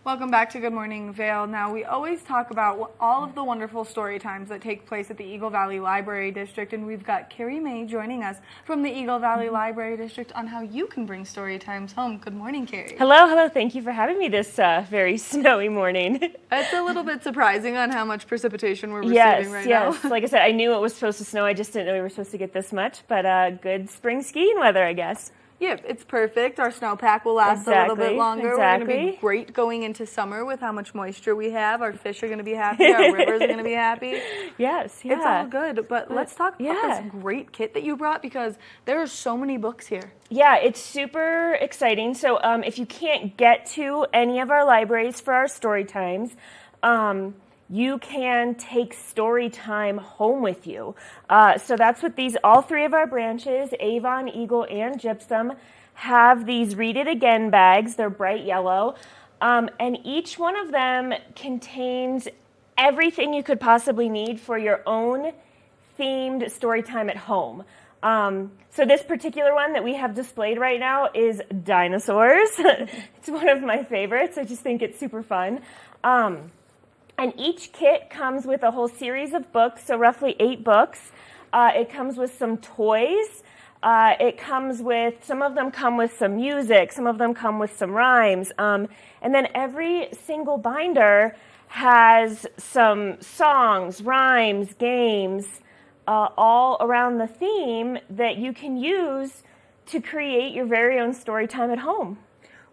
Welcome back to Good Morning Vail. Now, we always talk about all of the wonderful story times that take place at the Eagle Valley Library District, and we've got Carrie Mae joining us from the Eagle Valley Library District on how you can bring story times home. Good morning, Carrie. Hello. Thank you for having me this very snowy morning. It's a little bit surprising on how much precipitation we're receiving right now. Yes. Like I said, I knew it was supposed to snow. I just didn't know we were supposed to get this much, but good spring skiing weather, I guess. Yep, it's perfect. Our snowpack will last a little bit longer. We're going to be Exactly. great going into summer with how much moisture we have. Our fish are going to be happy. Our rivers are going to be happy. Yes, yeah. It's all good. But let's talk about this great kit that you brought, because there are so many books here. Yeah, it's super exciting. So if you can't get to any of our libraries for our story times, you can take story time home with you. So that's what all three of our branches, Avon, Eagle, and Gypsum, have these Read It Again bags. They're bright yellow. And each one of them contains everything you could possibly need for your own themed story time at home. So this particular one that we have displayed right now is dinosaurs. It's one of my favorites. I just think it's super fun. And each kit comes with a whole series of books, so roughly 8 books. It comes with some toys. Some of them come with some music, some of them come with some rhymes. And then every single binder has some songs, rhymes, games, all around the theme that you can use to create your very own story time at home.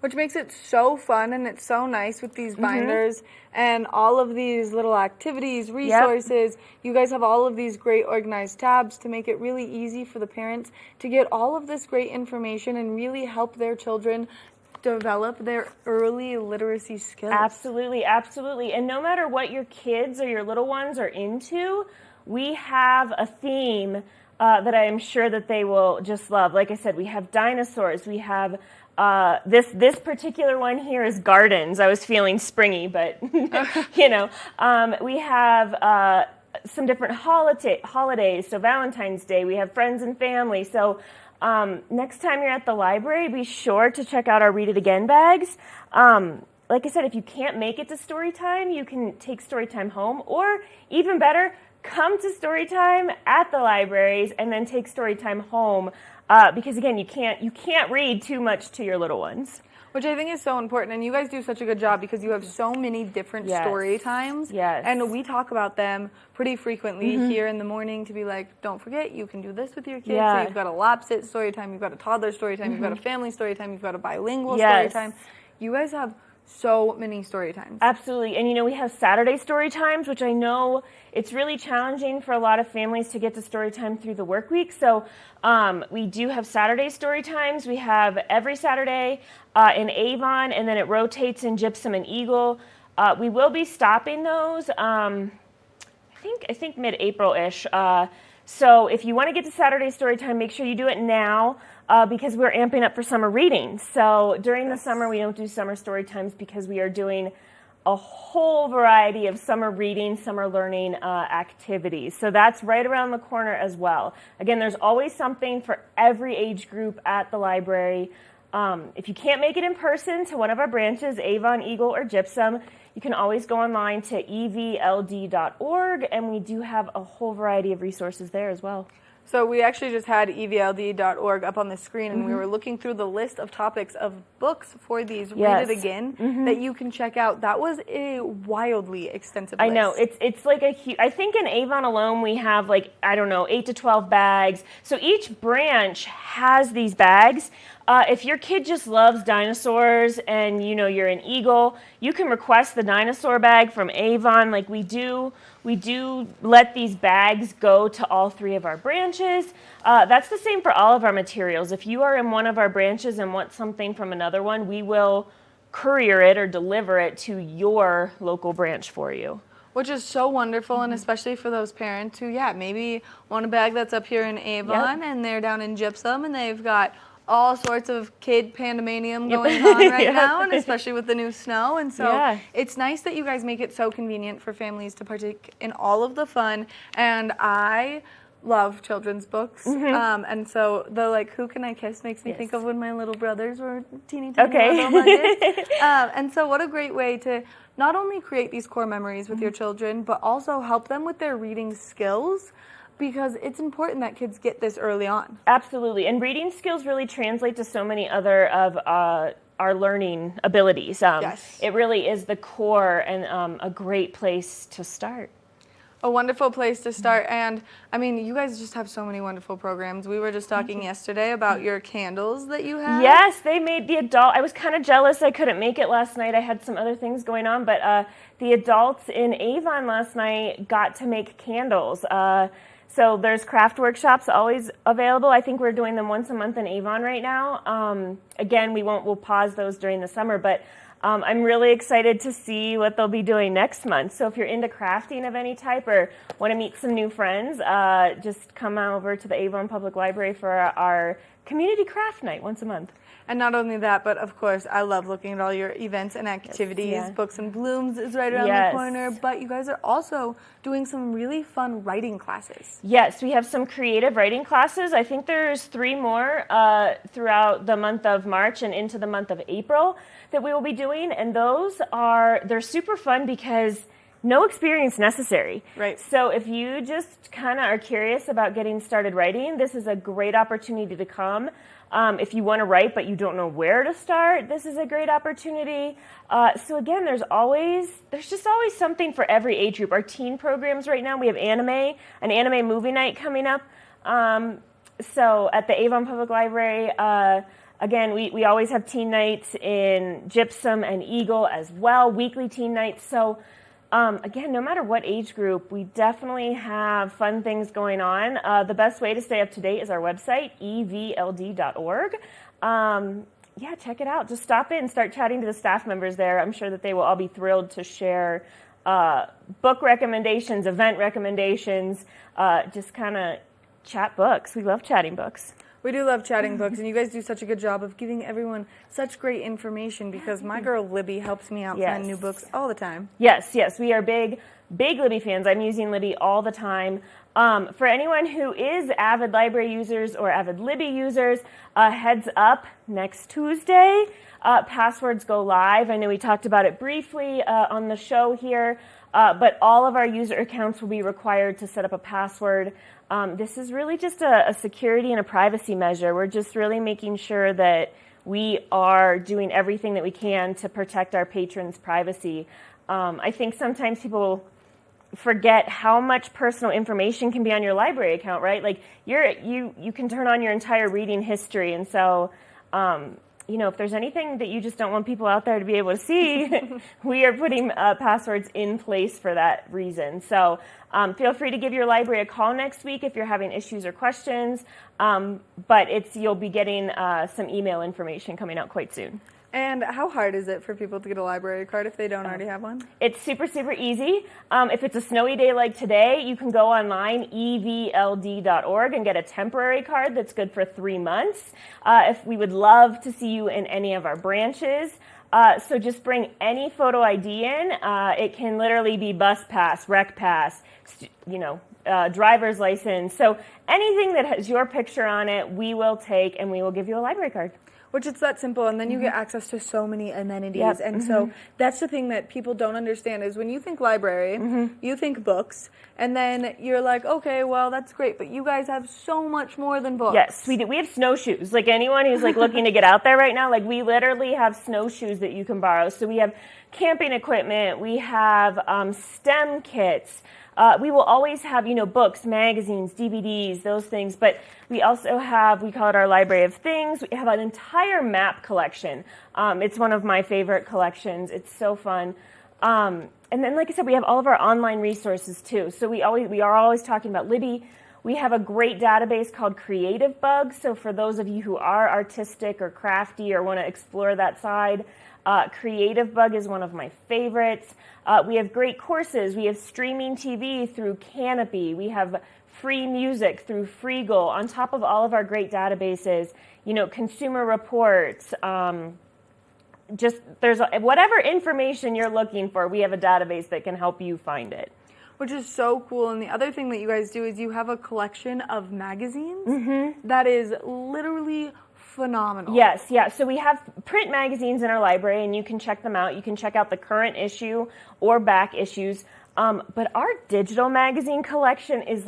Which makes it so fun, and it's so nice with these binders and all of these little activities, resources. You guys have all of these great organized tabs to make it really easy for the parents to get all of this great information and really help their children develop their early literacy skills. Absolutely, absolutely. And no matter what your kids or your little ones are into, we have a theme that I am sure that they will just love. Like I said, we have dinosaurs, we have this particular one here is gardens. I was feeling springy, but we have some different holidays. So Valentine's Day, we have friends and family. So next time you're at the library, be sure to check out our Read It Again bags. Like I said, if you can't make it to story time, you can take story time home, or even better, come to story time at the libraries and then take story time home. Because again, you can't read too much to your little ones. Which I think is so important, and you guys do such a good job because you have so many different story times. Yes. And we talk about them pretty frequently here in the morning to be like, don't forget, you can do this with your kids. So you've got a lap sit story time, you've got a toddler story time, you've got a family story time, you've got a bilingual story time. You guys have so many story times. Absolutely. And we have Saturday story times, which I know it's really challenging for a lot of families to get to story time through the work week. So we do have Saturday story times. We have every Saturday in Avon, and then it rotates in Gypsum and Eagle. We will be stopping those, I think mid-April-ish. So if you want to get to Saturday story time, make sure you do it now. Because we're amping up for summer reading. So during the summer, we don't do summer story times because we are doing a whole variety of summer reading, summer learning activities. So that's right around the corner as well. Again, there's always something for every age group at the library. If you can't make it in person to one of our branches, Avon, Eagle, or Gypsum, you can always go online to evld.org, and we do have a whole variety of resources there as well. So we actually just had evld.org up on the screen, and we were looking through the list of topics of books for these Read It Again that you can check out. That was a wildly extensive list. I know. It's like a huge, I think in Avon alone we have 8 to 12 bags. So each branch has these bags. If your kid just loves dinosaurs and you're an Eagle, you can request the dinosaur bag from Avon. We do let these bags go to all 3 of our branches. That's the same for all of our materials. If you are in one of our branches and want something from another one, we will courier it or deliver it to your local branch for you. Which is so wonderful, and especially for those parents who, maybe want a bag that's up here in Avon and they're down in Gypsum and they've got all sorts of kid pandemonium going on right now, and especially with the new snow. And so it's nice that you guys make it so convenient for families to partake in all of the fun. And I love children's books. And so the Who Can I Kiss makes me think of when my little brothers were teeny little muggets. And so what a great way to not only create these core memories with your children, but also help them with their reading skills, because it's important that kids get this early on. Absolutely. And reading skills really translate to so many other of our learning abilities. It really is the core and a great place to start. A wonderful place to start. And I mean, you guys just have so many wonderful programs. We were just talking yesterday about your candles that you have. Yes, they made the adult. I was kind of jealous I couldn't make it last night. I had some other things going on, but the adults in Avon last night got to make candles. So there's craft workshops always available. I think we're doing them once a month in Avon right now. Again, we'll pause those during the summer, but I'm really excited to see what they'll be doing next month. So if you're into crafting of any type or want to meet some new friends, just come over to the Avon Public Library for our community craft night once a month. And not only that, but of course, I love looking at all your events and activities. Yes, yeah. Books and Blooms is right around the corner, but you guys are also doing some really fun writing classes. Yes, we have some creative writing classes. I think there's 3 more throughout the month of March and into the month of April that we will be doing, and they're super fun because no experience necessary. Right. So if you just kind of are curious about getting started writing, this is a great opportunity to come. If you want to write but you don't know where to start, this is a great opportunity. So again, there's just always something for every age group. Our teen programs right now, we have an anime movie night coming up. So at the Avon Public Library, again, we always have teen nights in Gypsum and Eagle as well, weekly teen nights. So again, no matter what age group, we definitely have fun things going on. The best way to stay up to date is our website, evld.org. Yeah, check it out. Just stop in, start chatting to the staff members there. I'm sure that they will all be thrilled to share book recommendations, event recommendations, just kind of chat books. We love chatting books. We do love chatting books, and you guys do such a good job of giving everyone such great information because my girl Libby helps me out find new books all the time. Yes, we are big Libby fans. I'm using Libby all the time. For anyone who is avid library users or avid Libby users, heads up, next Tuesday, passwords go live. I know we talked about it briefly on the show here, but all of our user accounts will be required to set up a password. This is really just a security and a privacy measure. We're just really making sure that we are doing everything that we can to protect our patrons' privacy. I think sometimes people forget how much personal information can be on your library account, right? Like you can turn on your entire reading history, and so if there's anything that you just don't want people out there to be able to see, we are putting passwords in place for that reason. So feel free to give your library a call next week if you're having issues or questions, but you'll be getting some email information coming out quite soon. And how hard is it for people to get a library card if they don't already have one? It's super, super easy. If it's a snowy day like today, you can go online, evld.org, and get a temporary card that's good for 3 months. If we would love to see you in any of our branches. So just bring any photo ID in. It can literally be bus pass, rec pass, driver's license. So anything that has your picture on it, we will take and we will give you a library card. Which it's that simple, and then you get access to so many amenities. And so that's the thing that people don't understand is when you think library, you think books, and then you're like, okay, well, that's great, but you guys have so much more than books. Yes, we do. We have snowshoes. Like anyone who's looking to get out there right now, we literally have snowshoes that you can borrow. So we have camping equipment, we have STEM kits. We will always have, books, magazines, DVDs, those things. But we also have, we call it our Library of Things. We have an entire map collection. It's one of my favorite collections. It's so fun. And then, like I said, we have all of our online resources, too. So we are always talking about Libby. We have a great database called Creative Bug. So for those of you who are artistic or crafty or want to explore that side, Creative Bug is one of my favorites. We have great courses. We have streaming TV through Canopy. We have free music through Freegal, on top of all of our great databases, consumer reports. There's whatever information you're looking for, we have a database that can help you find it. Which is so cool. And the other thing that you guys do is you have a collection of magazines that is literally phenomenal. Yes, yeah. So we have print magazines in our library, and you can check them out. You can check out the current issue or back issues. But our digital magazine collection is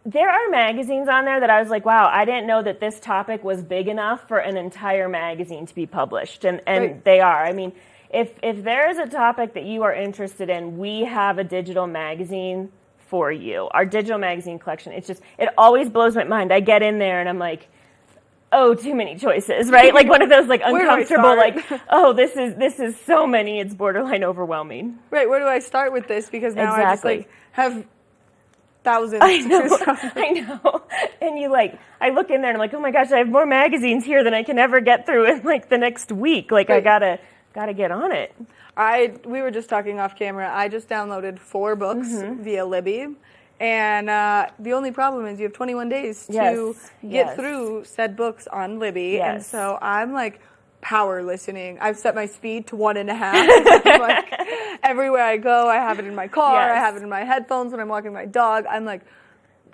There are magazines on there that I was like, wow, I didn't know that this topic was big enough for an entire magazine to be published. And Right. they are. I mean, if there is a topic that you are interested in, we have a digital magazine for you. Our digital magazine collection, it always blows my mind. I get in there and I'm like, oh, too many choices, right? Like one of those like Where do I uncomfortable, start? like, oh, this is so many, it's borderline overwhelming. Right, where do I start with this? Because now I just Exactly. like have thousands I to know, choose from. I know. And I look in there and I'm like, oh my gosh, I have more magazines here than I can ever get through in like the next week. Like I Right. gotta get on it. We were just talking off camera. I just downloaded 4 books Mm-hmm. via Libby. And the only problem is you have 21 days to Yes, get yes. through said books on Libby. And Yes. so I'm like power listening. I've set my speed to 1.5. Like, everywhere I go, I have it in my car. I Yes. have it in my headphones when I'm walking my dog.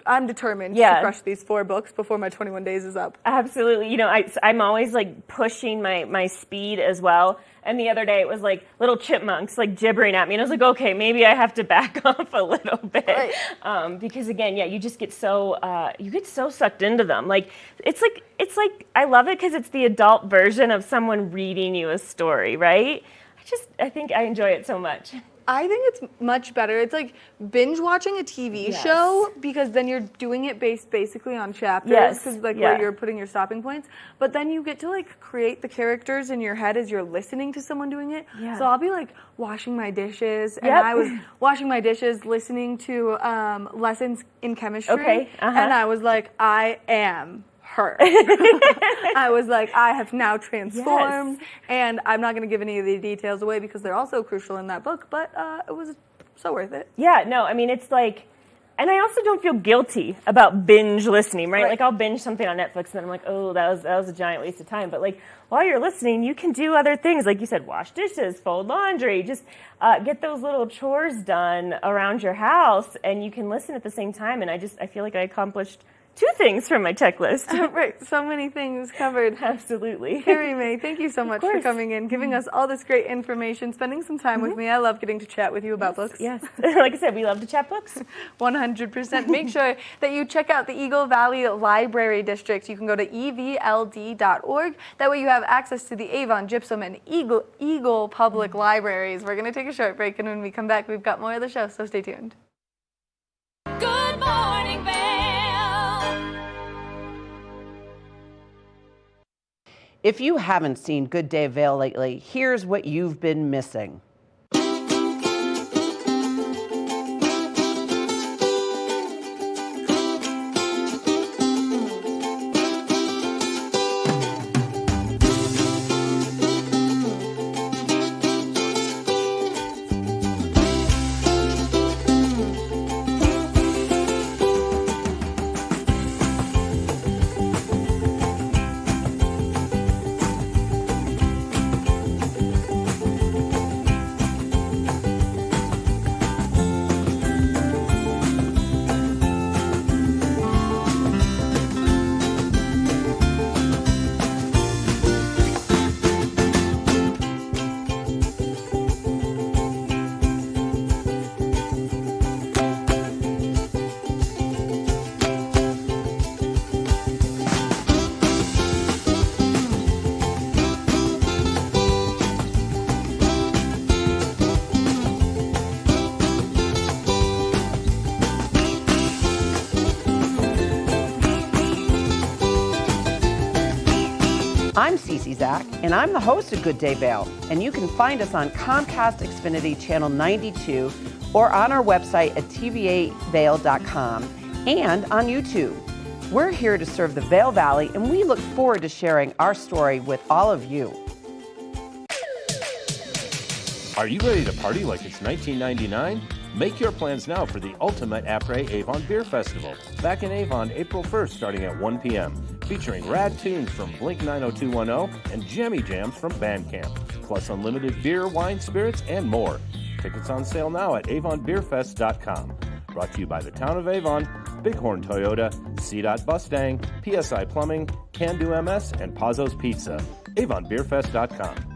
I'm determined Yeah. to crush these 4 books before my 21 days is up. Absolutely. You know, I'm always like pushing my speed as well. And the other day it was like little chipmunks like gibbering at me. And I was like, okay, maybe I have to back off a little bit. Right. Because again, yeah, you just get so sucked into them. Like, it's like, I love it because it's the adult version of someone reading you a story, right? I think I enjoy it so much. I think it's much better. It's like binge watching a TV Yes. show because then you're doing it based basically on chapters Yes. because like Yeah. where you're putting your stopping points. But then you get to like create the characters in your head as you're listening to someone doing it. Yeah. So I'll be like washing my dishes and Yep. I was washing my dishes listening to lessons in chemistry. Okay, uh-huh. And I was like, I am her. I was like, I have now transformed, and I'm not going to give any of the details away because they're also crucial in that book, but it was so worth it. Yeah, no, I mean, it's like, and I also don't feel guilty about binge listening, right? Like I'll binge something on Netflix and then I'm like, oh, that was a giant waste of time. But like while you're listening, you can do other things. Like you said, wash dishes, fold laundry, just get those little chores done around your house and you can listen at the same time. And I feel like I accomplished 2 things from my checklist. Right, so many things covered. Absolutely. Carrie Mae, thank you so much for course. coming in, giving us all this great information, spending some time with me. I love getting to chat with you about books. Yes, like I said, we love to chat books. 100%. Make sure that you check out the Eagle Valley Library District. You can go to evld.org. That way you have access to the Avon, Gypsum, and Eagle Public Libraries. We're going to take a short break, and when we come back, we've got more of the show, so stay tuned. Good Morning Vail. If you haven't seen Good Day Vail lately, here's what you've been missing. I'm Cece Zach, and I'm the host of Good Day Vail, and you can find us on Comcast Xfinity Channel 92 or on our website at tvavail.com and on YouTube. We're here to serve the Vail Valley, and we look forward to sharing our story with all of you. Are you ready to party like it's 1999? Make your plans now for the ultimate après-Avon Beer Festival, back in Avon April 1st starting at 1 p.m., featuring rad tunes from Blink 90210 and jammy jams from Bandcamp, plus unlimited beer, wine, spirits, and more. Tickets on sale now at avonbeerfest.com. Brought to you by the Town of Avon, Bighorn Toyota, CDOT Bustang, PSI Plumbing, Can Do MS, and Pazzo's Pizza. avonbeerfest.com.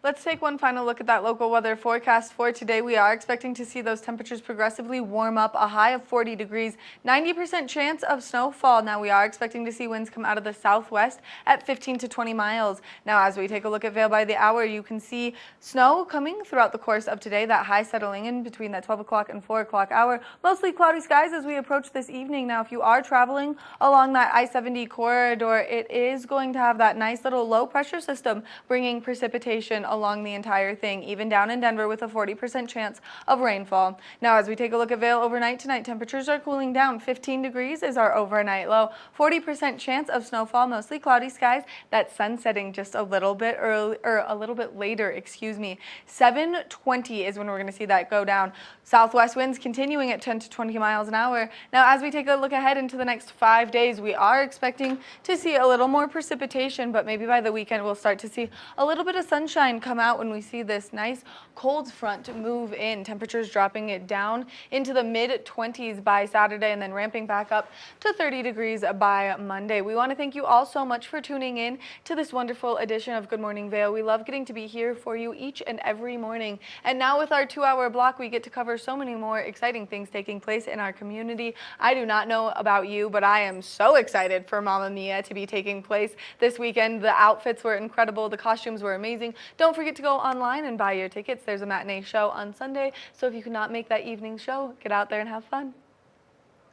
Let's take one final look at that local weather forecast for today. We are expecting to see those temperatures progressively warm up, a high of 40 degrees, 90% chance of snowfall. Now we are expecting to see winds come out of the southwest at 15 to 20 miles. Now as we take a look at Vail by the hour, you can see snow coming throughout the course of today, that high settling in between that 12 o'clock and 4 o'clock hour. Mostly cloudy skies as we approach this evening. Now if you are traveling along that I-70 corridor, it is going to have that nice little low pressure system bringing precipitation along the entire thing, even down in Denver with a 40% chance of rainfall. Now as we take a look at Vail overnight tonight, temperatures are cooling down. 15 degrees is our overnight low, 40% chance of snowfall, mostly cloudy skies. That sun setting just a little bit early, or a little bit later, excuse me. 7:20 is when we're going to see that go down. Southwest winds continuing at 10 to 20 miles an hour. Now as we take a look ahead into the next 5 days, we are expecting to see a little more precipitation, but maybe by the weekend we'll start to see a little bit of sunshine come out when we see this nice cold front move in. Temperatures dropping it down into the mid-20s by Saturday and then ramping back up to 30 degrees by Monday. We want to thank you all so much for tuning in to this wonderful edition of Good Morning Vail. We love getting to be here for you each and every morning. And now with our 2-hour block, we get to cover so many more exciting things taking place in our community. I do not know about you, but I am so excited for Mamma Mia to be taking place this weekend. The outfits were incredible. The costumes were amazing. Don't forget to go online and buy your tickets. There's a matinee show on Sunday, so if you cannot make that evening show, get out there and have fun.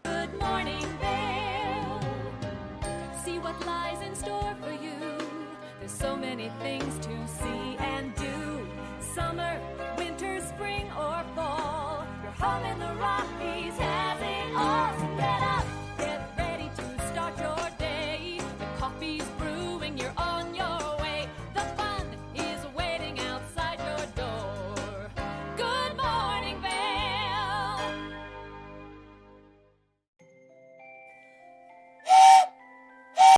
Good morning, Vail. See what lies in store for you. There's so many things to see and do. Summer, winter, spring, or fall. Your home in the Rockies has it all.